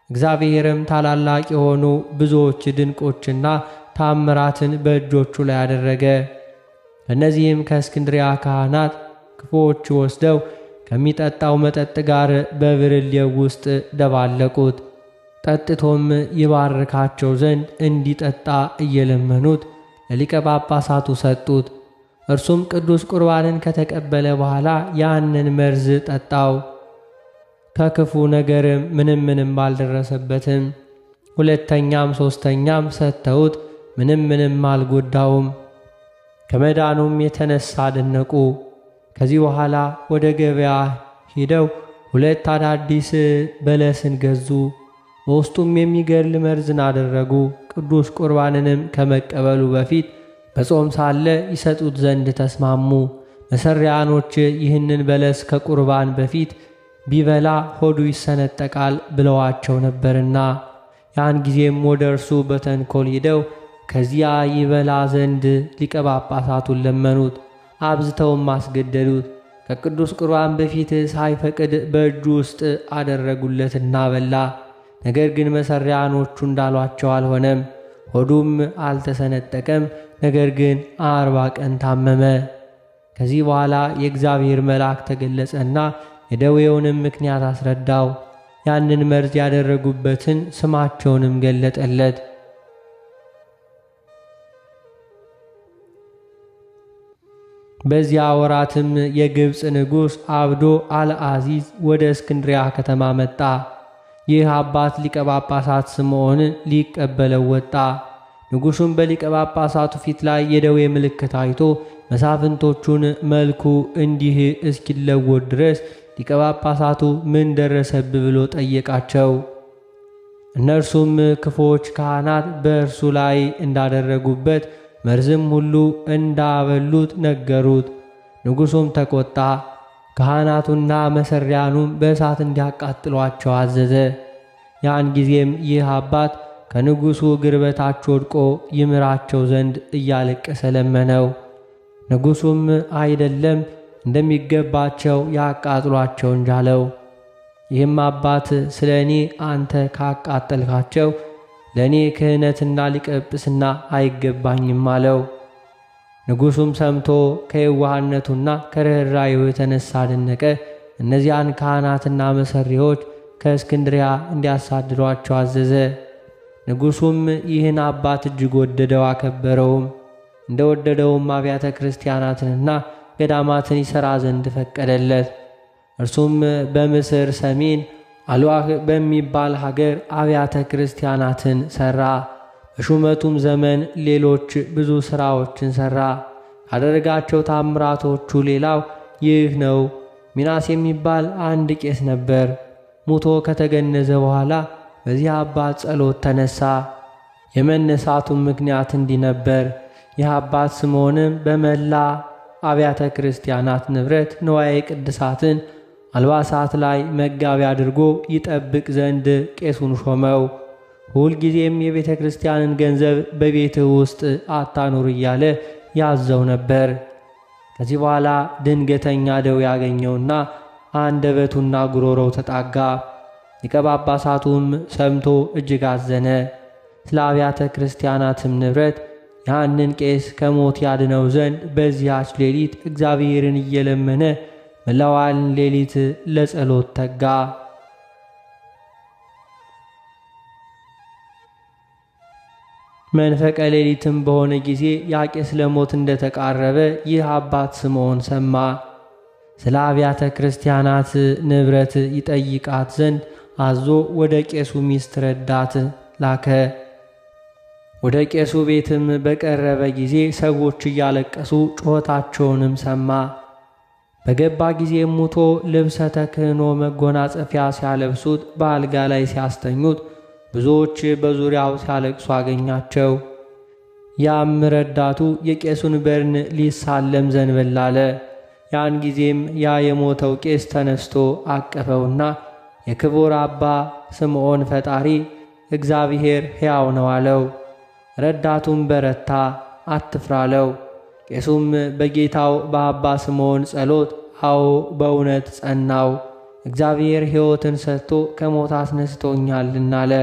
እግዚአብሔርም ታላላቅ የሆኑ ብዙዎች ድንቆችና ታምራትን በእጆቹ ላይ አደረገ። እነዚህም ከእስክንድርያ ካህናት ክፉዎች ወስደው ከሚጠጣው መጠጥ ጋር በብርሌው ውስጥ ደባለቁት። ጠጥቶም ይባርካቸው ዘንድ እንዲጠጣ እየለመኑት ለሊቀ ጳጳሳቱ ሰጡት። እርሱም ቅዱስ ቁርባንን ከተቀበለ በኋላ ያንን መርዝ ጠጣው። ከክፉ ነገርም ምንም አልደረሰበትም። ሁለተኛም ሦስተኛም ሰጥተውት ምንም አልጎዳውም። ከመዳኑም የተነሳ አደነቁ። ከዚህ በኋላ ወደ ገበያ ሄደው 2 አዳዲስ በለስን ገዙ። በውስጡም የሚገድል መርዝን አደረጉ። ቅዱስ ቁርባንንም ከመቀበሉ በፊት በጾም ሳለ ይሰጡት ዘንድ ተስማሙ። መሰሪያኖች ይህንን በለስ ከቁርባን በፊት ቢበላ ሆዱ ይሰነጠቃል ብለዋቸው ነበርና፣ ያን ጊዜም ወደ እርሱ በተንኮል ሄደው ከዚያ ይበላ ዘንድ ሊቀ ጳጳሳቱን ለመኑት። አብዝተውም አስገደዱት። ከቅዱስ ቁርባን በፊት ሳይፈቅድ በእጁ ውስጥ አደረጉለትና በላ። ነገር ግን መሰሪያኖቹ እንዳሏቸው አልሆነም። ሆዱም አልተሰነጠቀም። ነገር ግን 40 ቀን ታመመ። ከዚህ በኋላ የእግዚአብሔር መልአክ ተገለጸና የደዌውንም ምክንያት አስረዳው። ያንን መርዝ ያደረጉበትን ስማቸውንም ገለጠለት። በዚያ ወራትም የግብፅ ንጉሥ አብዶ አልአዚዝ ወደ እስክንድርያ ከተማ መጣ። ይህ አባት ሊቀ ጳጳሳት ስምዖን ሊቀበለው ወጣ። ንጉሡም በሊቀ ጳጳሳቱ ፊት ላይ የደዌ ምልክት አይቶ መሳፍንቶቹን መልኩ እንዲህ እስኪለወጥ ድረስ ሊቀ ጳጳሳቱ ምን ደረሰብ ብሎ ጠየቃቸው። እነርሱም ክፉዎች ካህናት በእርሱ ላይ እንዳደረጉበት መርዝም ሁሉ እንዳበሉት ነገሩት። ንጉሡም ተቆጣ። ካህናቱና መሰሪያኑም በእሳት እንዲያቃጥሏቸው አዘዘ። ያን ጊዜም ይህ አባት ከንጉሡ እግር በታች ወድቆ ይምራቸው ዘንድ እያለቀሰ ለመነው። ንጉሡም አይደለም እንደሚገባቸው ያቃጥሏቸው እንጂ አለው። ይህም አባት ስለ እኔ አንተ ካቃጠልካቸው ለእኔ ክህነትና ሊቀ ጵጵስና አይገባኝም አለው። ንጉሡም ሰምቶ ከየዋህነቱና ከርኅራኄው የተነሳ አደነቀ። እነዚያን ካህናትና መሰሪዎች ከእስክንድርያ እንዲያሳድዷቸው አዘዘ። ንጉሡም ይህን አባት እጅግ ወደደው፣ አከበረውም። እንደ ወደደውም አብያተ ክርስቲያናትንና ገዳማትን ይሠራ ዘንድ ፈቀደለት። እርሱም በምስር ሰሜን አልዋህ በሚባል ሀገር አብያተ ክርስቲያናትን ሠራ። በሹመቱም ዘመን ሌሎች ብዙ ሥራዎችን ሠራ። ካደረጋቸው ታምራቶቹ ሌላው ይህ ነው። ሚናስ የሚባል አንድ ቄስ ነበር። ሙቶ ከተገነዘ በኋላ በዚህ አባት ጸሎት ተነሳ። የመነሳቱም ምክንያት እንዲህ ነበር። ይህ አባት ስምዖንም በመላ አብያተ ክርስቲያናት ንብረት ንዋየ ቅድሳትን አልባሳት ላይ መጋቢ አድርጎ ይጠብቅ ዘንድ ቄሱን ሾመው። ሁልጊዜም የቤተ ክርስቲያንን ገንዘብ በቤትህ ውስጥ አታኑር እያለ ያዘው ነበር። ከዚህ በኋላ ድንገተኛ ደዌ ያገኘውና አንደበቱና ጉሮሮው ተጣጋ። ሊቀ ጳጳሳቱም ሰምቶ እጅግ አዘነ። ስለ አብያተ ክርስቲያናትም ንብረት ያንን ቄስ ከሞት ያድነው ዘንድ በዚያች ሌሊት እግዚአብሔርን እየለመነ መላዋን ሌሊት ለጸሎት ተጋ። መንፈቀ ሌሊትም በሆነ ጊዜ ያ ቄስ ለሞት እንደተቃረበ ይህ አባት ስምዖን ሰማ። ስለ አብያተ ክርስቲያናት ንብረት ይጠይቃት ዘንድ አዞ ወደ ቄሱ ሚስት ረዳት ላከ። ወደ ቄሱ ቤትም በቀረበ ጊዜ ሰዎች እያለቀሱ ጩኸታቸውንም ሰማ። በገባ ጊዜም ሙቶ ልብሰ ተክህኖ መጎናጸፊያ ሲያለብሱት በአልጋ ላይ ሲያስተኙት ብዙዎች በዙሪያው ሲያለቅሱ አገኛቸው። ያም ረዳቱ የቄሱን በርን ሊሳለም ዘንበል አለ። ያን ጊዜም ያ የሞተው ቄስ ተነስቶ አቀፈውና የክቡር አባ ስምዖን ፈጣሪ እግዚአብሔር ሕያው ነው አለው። ረዳቱም በረታ፣ አትፍራ አለው። ቄሱም በጌታው በአባ ስምዖን ጸሎት አዎ በእውነት ጸናው፣ እግዚአብሔር ሕይወትን ሰጥቶ ከሞት አስነስቶኛልና አለ።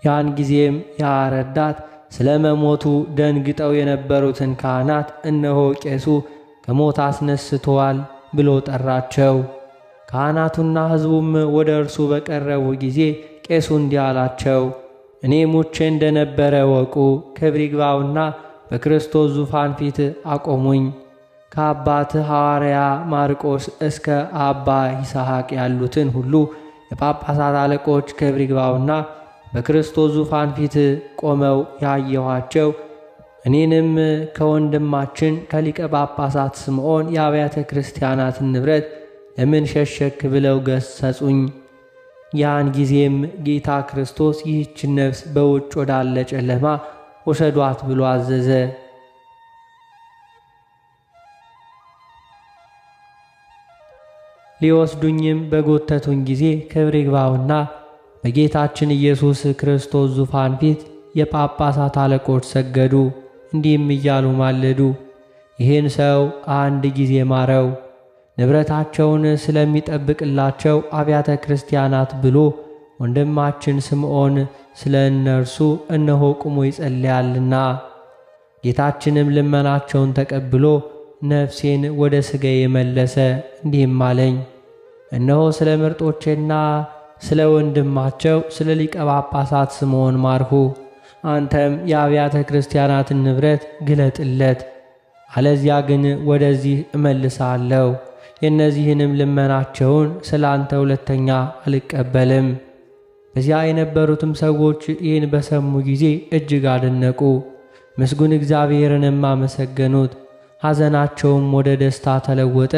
ያን ጊዜም ያ ረዳት ስለ መሞቱ ደንግጠው የነበሩትን ካህናት እነሆ ቄሱ ከሞት አስነስቶዋል ብሎ ጠራቸው። ካህናቱና ሕዝቡም ወደ እርሱ በቀረቡ ጊዜ ቄሱ እንዲህ አላቸው፣ እኔ ሙቼ እንደነበረ ወቁ። ክብር ይግባውና በክርስቶስ ዙፋን ፊት አቆሙኝ። ከአባት ሐዋርያ ማርቆስ እስከ አባ ይስሐቅ ያሉትን ሁሉ የጳጳሳት አለቆች ክብር ይግባውና በክርስቶስ ዙፋን ፊት ቆመው ያየኋቸው እኔንም ከወንድማችን ከሊቀ ጳጳሳት ስምዖን የአብያተ ክርስቲያናትን ንብረት ለምን ሸሸክ ብለው ገሰጹኝ። ያን ጊዜም ጌታ ክርስቶስ ይህችን ነፍስ በውጭ ወዳለ ጨለማ ወሰዷት ብሎ አዘዘ። ሊወስዱኝም በጎተቱኝ ጊዜ ክብር ይግባውና በጌታችን ኢየሱስ ክርስቶስ ዙፋን ፊት የጳጳሳት አለቆች ሰገዱ፣ እንዲህም እያሉ ማለዱ፣ ይህን ሰው አንድ ጊዜ ማረው፣ ንብረታቸውን ስለሚጠብቅላቸው አብያተ ክርስቲያናት ብሎ ወንድማችን ስምዖን ስለ እነርሱ እነሆ ቁሞ ይጸልያልና። ጌታችንም ልመናቸውን ተቀብሎ ነፍሴን ወደ ሥጋዬ መለሰ። እንዲህም አለኝ፣ እነሆ ስለ ምርጦቼና ስለ ወንድማቸው ስለ ሊቀ ጳጳሳት ስምዖን ማርሁ። አንተም የአብያተ ክርስቲያናትን ንብረት ግለጥለት፣ አለዚያ ግን ወደዚህ እመልሳለሁ። የእነዚህንም ልመናቸውን ስለ አንተ ሁለተኛ አልቀበልም። በዚያ የነበሩትም ሰዎች ይህን በሰሙ ጊዜ እጅግ አደነቁ፣ ምስጉን እግዚአብሔርንም አመሰገኑት። ሐዘናቸውም ወደ ደስታ ተለወጠ።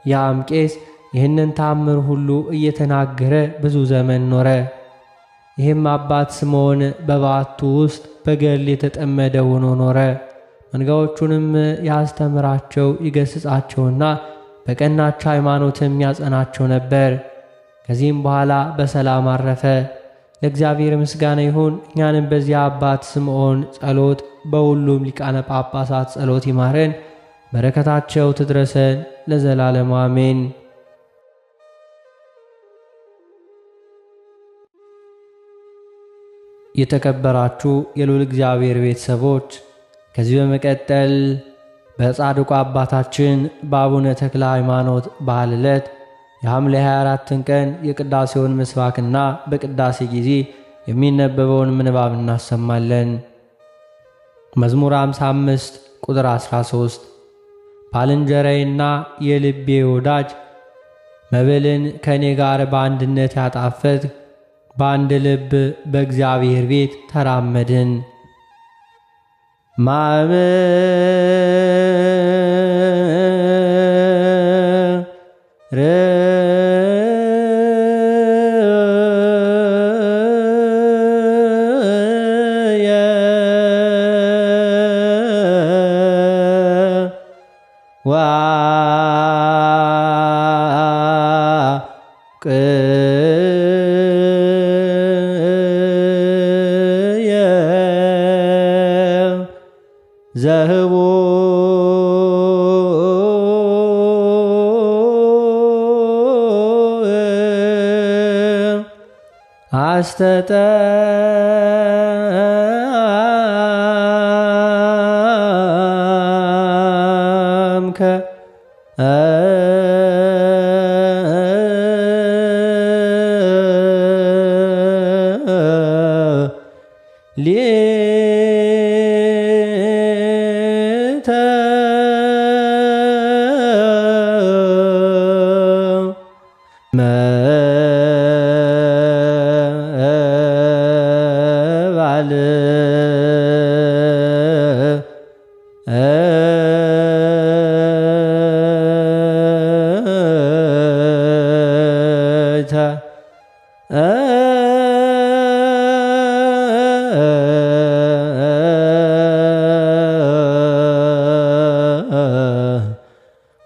ያም ቄስ ይህንን ታምር ሁሉ እየተናገረ ብዙ ዘመን ኖረ። ይህም አባት ስምዖን በባቱ ውስጥ በገድል የተጠመደ ሆኖ ኖረ። መንጋዎቹንም ያስተምራቸው ይገስጻቸውና በቀናች ሃይማኖትም ያጸናቸው ነበር። ከዚህም በኋላ በሰላም አረፈ። ለእግዚአብሔር ምስጋና ይሁን። እኛንም በዚያ አባት ስምዖን ጸሎት በሁሉም ሊቃነ ጳጳሳት ጸሎት ይማረን፣ በረከታቸው ትድረሰን ለዘላለሙ አሜን። የተከበራችሁ የልዑል እግዚአብሔር ቤተሰቦች ከዚህ በመቀጠል በጻድቁ አባታችን በአቡነ ተክለ ሃይማኖት በዓለ ዕለት የሐምሌ 24ን ቀን የቅዳሴውን ምስባክና በቅዳሴ ጊዜ የሚነበበውን ምንባብ እናሰማለን። መዝሙር 55 ቁጥር 13 ባልንጀራዬና የልቤ ወዳጅ መብልን ከእኔ ጋር በአንድነት ያጣፈጥ በአንድ ልብ በእግዚአብሔር ቤት ተራመድን። ወአቅየ ዘህቦ አስተጠምከ ሊተ መባል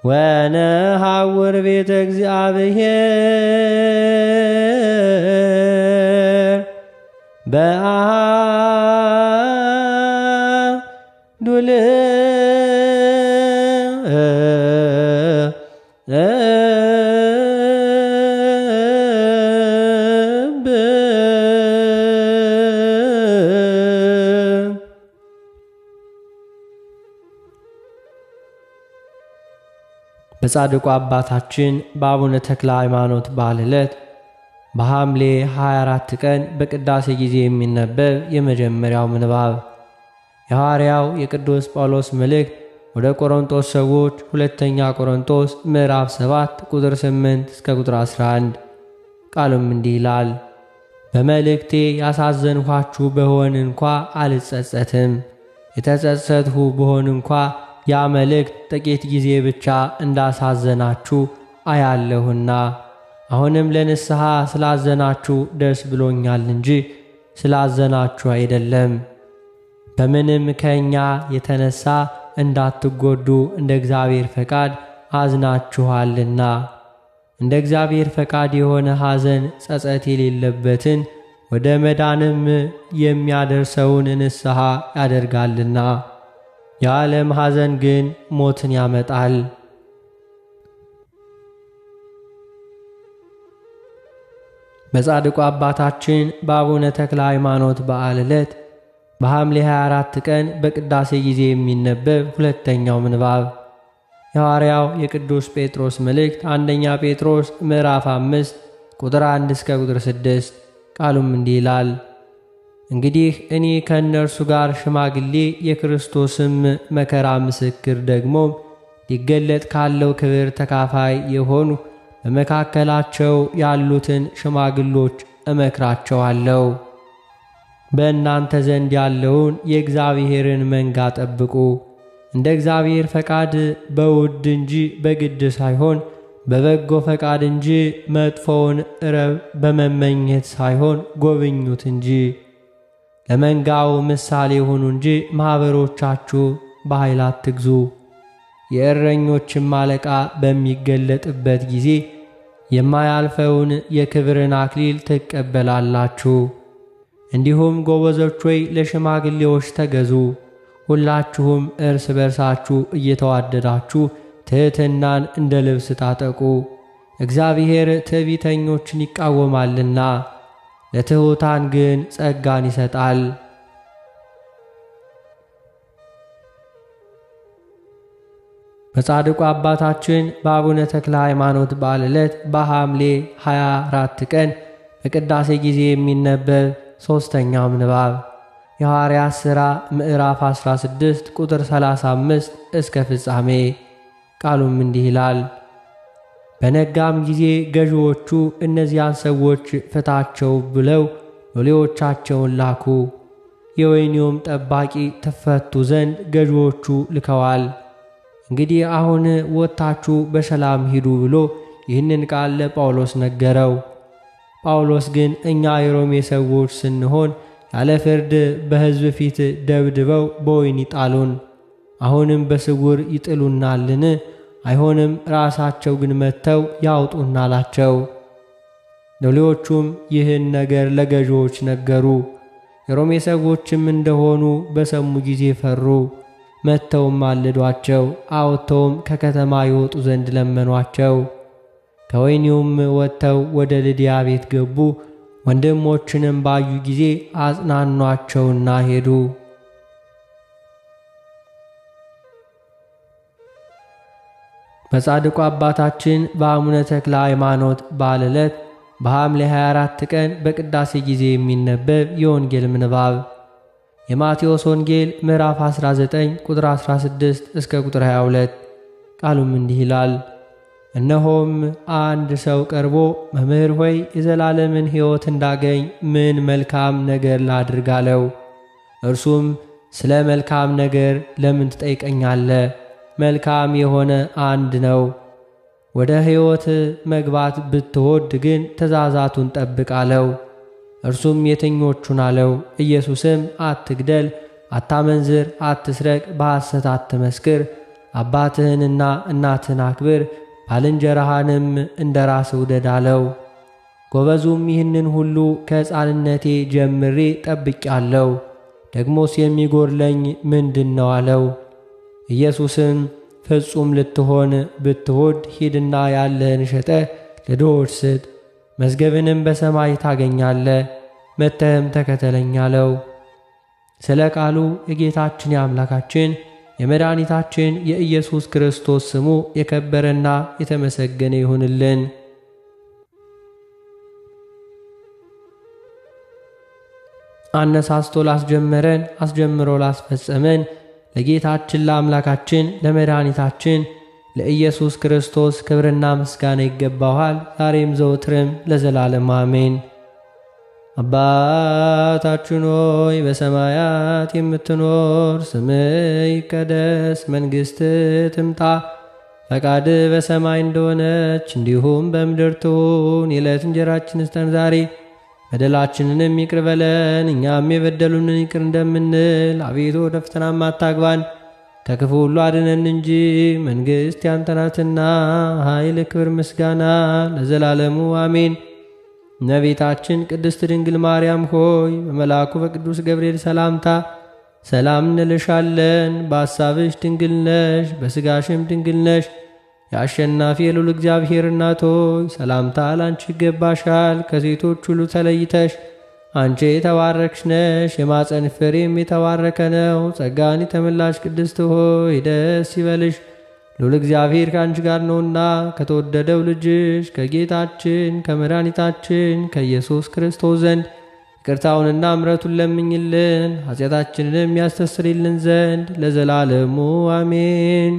ወነሐውር ቤተ እግዚአብሔር በአሐዱ ልብ በጻድቁ አባታችን በአቡነ ተክለ ሃይማኖት በዓል ዕለት በሐምሌ 24 ቀን በቅዳሴ ጊዜ የሚነበብ የመጀመሪያው ምንባብ የሐዋርያው የቅዱስ ጳውሎስ መልእክት ወደ ቆሮንቶስ ሰዎች ሁለተኛ ቆሮንቶስ ምዕራፍ 7 ቁጥር 8 እስከ ቁጥር 11። ቃሉም እንዲህ ይላል። በመልእክቴ ያሳዘንኋችሁ በሆን እንኳ አልጸጸትም። የተጸጸትሁ በሆን እንኳ ያ መልእክት ጥቂት ጊዜ ብቻ እንዳሳዘናችሁ አያለሁና አሁንም ለንስሐ ስላዘናችሁ ደስ ብሎኛል እንጂ ስላዘናችሁ አይደለም። በምንም ከእኛ የተነሳ እንዳትጎዱ እንደ እግዚአብሔር ፈቃድ አዝናችኋልና። እንደ እግዚአብሔር ፈቃድ የሆነ ሐዘን ጸጸት የሌለበትን ወደ መዳንም የሚያደርሰውን ንስሐ ያደርጋልና። የዓለም ሐዘን ግን ሞትን ያመጣል። በጻድቁ አባታችን በአቡነ ተክለ ሃይማኖት በዓል ዕለት በሐምሌ 24 ቀን በቅዳሴ ጊዜ የሚነበብ ሁለተኛው ምንባብ የሐዋርያው የቅዱስ ጴጥሮስ መልእክት አንደኛ ጴጥሮስ ምዕራፍ 5 ቁጥር 1 እስከ ቁጥር 6። ቃሉም እንዲህ ይላል። እንግዲህ እኔ ከእነርሱ ጋር ሽማግሌ የክርስቶስም መከራ ምስክር ደግሞ ሊገለጥ ካለው ክብር ተካፋይ የሆኑ በመካከላቸው ያሉትን ሽማግሎች እመክራቸዋለሁ። በእናንተ ዘንድ ያለውን የእግዚአብሔርን መንጋ ጠብቁ። እንደ እግዚአብሔር ፈቃድ በውድ እንጂ በግድ ሳይሆን በበጎ ፈቃድ እንጂ መጥፎውን ረብ በመመኘት ሳይሆን ጎብኙት እንጂ። ለመንጋው ምሳሌ ሁኑ እንጂ ማኅበሮቻችሁ በኃይል አትግዙ። የእረኞችም አለቃ በሚገለጥበት ጊዜ የማያልፈውን የክብርን አክሊል ትቀበላላችሁ። እንዲሁም ጎበዞች ሆይ ለሽማግሌዎች ተገዙ። ሁላችሁም እርስ በርሳችሁ እየተዋደዳችሁ ትሕትናን እንደ ልብስ ታጠቁ። እግዚአብሔር ትዕቢተኞችን ይቃወማልና ለትሑታን ግን ጸጋን ይሰጣል። በጻድቁ አባታችን በአቡነ ተክለ ሃይማኖት በዓል ዕለት በሐምሌ 24 ቀን በቅዳሴ ጊዜ የሚነበብ ሦስተኛው ምንባብ የሐዋርያት ሥራ ምዕራፍ 16 ቁጥር 35 እስከ ፍጻሜ። ቃሉም እንዲህ ይላል። በነጋም ጊዜ ገዢዎቹ እነዚያን ሰዎች ፍታቸው ብለው ሎሌዎቻቸውን ላኩ። የወህኒውም ጠባቂ ትፈቱ ዘንድ ገዢዎቹ ልከዋል። እንግዲህ አሁን ወጥታችሁ በሰላም ሂዱ ብሎ ይህንን ቃል ለጳውሎስ ነገረው። ጳውሎስ ግን እኛ የሮሜ ሰዎች ስንሆን ያለ ፍርድ በሕዝብ ፊት ደብድበው በወህኒ ጣሉን። አሁንም በስውር ይጥሉናልን? አይሆንም፣ ራሳቸው ግን መጥተው ያውጡና አላቸው። ሎሌዎቹም ይህን ነገር ለገዢዎች ነገሩ። የሮሜ ሰዎችም እንደሆኑ በሰሙ ጊዜ ፈሩ። መጥተውም አልዷቸው፣ አውጥተውም ከከተማ ይወጡ ዘንድ ለመኗቸው። ከወህኒውም ወጥተው ወደ ልድያ ቤት ገቡ። ወንድሞችንም ባዩ ጊዜ አጽናኗቸውና ሄዱ። በጻድቁ አባታችን በአቡነ ተክለ ሃይማኖት በዓለ ዕለት በሐምሌ 24 ቀን በቅዳሴ ጊዜ የሚነበብ የወንጌል ምንባብ የማቴዎስ ወንጌል ምዕራፍ 19 ቁጥር 16 እስከ ቁጥር 22። ቃሉም እንዲህ ይላል። እነሆም አንድ ሰው ቀርቦ መምህር ሆይ የዘላለምን ሕይወት እንዳገኝ ምን መልካም ነገር ላድርግ አለው። እርሱም ስለ መልካም ነገር ለምን ትጠይቀኛለህ? መልካም የሆነ አንድ ነው። ወደ ሕይወት መግባት ብትወድ ግን ትእዛዛቱን ጠብቅ አለው። እርሱም የትኞቹን አለው? ኢየሱስም አትግደል፣ አታመንዝር፣ አትስረቅ፣ በሐሰት አትመስክር፣ አባትህንና እናትህን አክብር፣ ባልንጀራህንም እንደ ራስህ ውደድ አለው። ጎበዙም ይህንን ሁሉ ከሕፃንነቴ ጀምሬ ጠብቄአለሁ፣ ደግሞስ የሚጎድለኝ ምንድን ነው አለው። ኢየሱስም ፍጹም ልትሆን ብትወድ ሂድና ያለህን ሸጠህ ለድሆች ስጥ፣ መዝገብንም በሰማይ ታገኛለህ፣ መጥተህም ተከተለኝ አለው። ስለ ቃሉ የጌታችን የአምላካችን የመድኃኒታችን የኢየሱስ ክርስቶስ ስሙ የከበረና የተመሰገነ ይሁንልን። አነሳስቶ ላስጀመረን አስጀምሮ ላስፈጸመን ለጌታችን ለአምላካችን ለመድኃኒታችን ለኢየሱስ ክርስቶስ ክብርና ምስጋና ይገባዋል፣ ዛሬም ዘወትርም ለዘላለም አሜን። አባታችን ሆይ በሰማያት የምትኖር፣ ስምህ ይቀደስ፣ መንግሥትህ ትምጣ፣ ፈቃድህ በሰማይ እንደሆነች እንዲሁም በምድር ትሁን። የዕለት እንጀራችንን ስጠን ዛሬ፣ በደላችንንም ይቅር በለን እኛም የበደሉንን ይቅር እንደምንል። አቤቱ ወደ ፈተናም አታግባን ከክፉ ሁሉ አድነን እንጂ መንግሥት ያንተ ናትና፣ ኃይል፣ ክብር፣ ምስጋና ለዘላለሙ አሜን። እመቤታችን ቅድስት ድንግል ማርያም ሆይ በመልአኩ በቅዱስ ገብርኤል ሰላምታ ሰላም እንልሻለን። በሐሳብሽ ድንግል ነሽ፣ በሥጋሽም ድንግል ነሽ። የአሸናፊ የልዑል እግዚአብሔር እናት ሆይ ሰላምታ ላንቺ ይገባሻል። ከሴቶች ሁሉ ተለይተሽ አንቺ የተባረክሽ ነሽ፣ የማኅፀንሽ ፍሬም የተባረከ ነው። ጸጋን የተመላሽ ቅድስት ሆይ ደስ ይበልሽ፣ ልዑል እግዚአብሔር ከአንቺ ጋር ነውና ከተወደደው ልጅሽ ከጌታችን ከመድኃኒታችን ከኢየሱስ ክርስቶስ ዘንድ ይቅርታውንና ምሕረቱን ለምኝልን ኃጢአታችንንም ያስተሰርይልን ዘንድ ለዘላለሙ አሜን።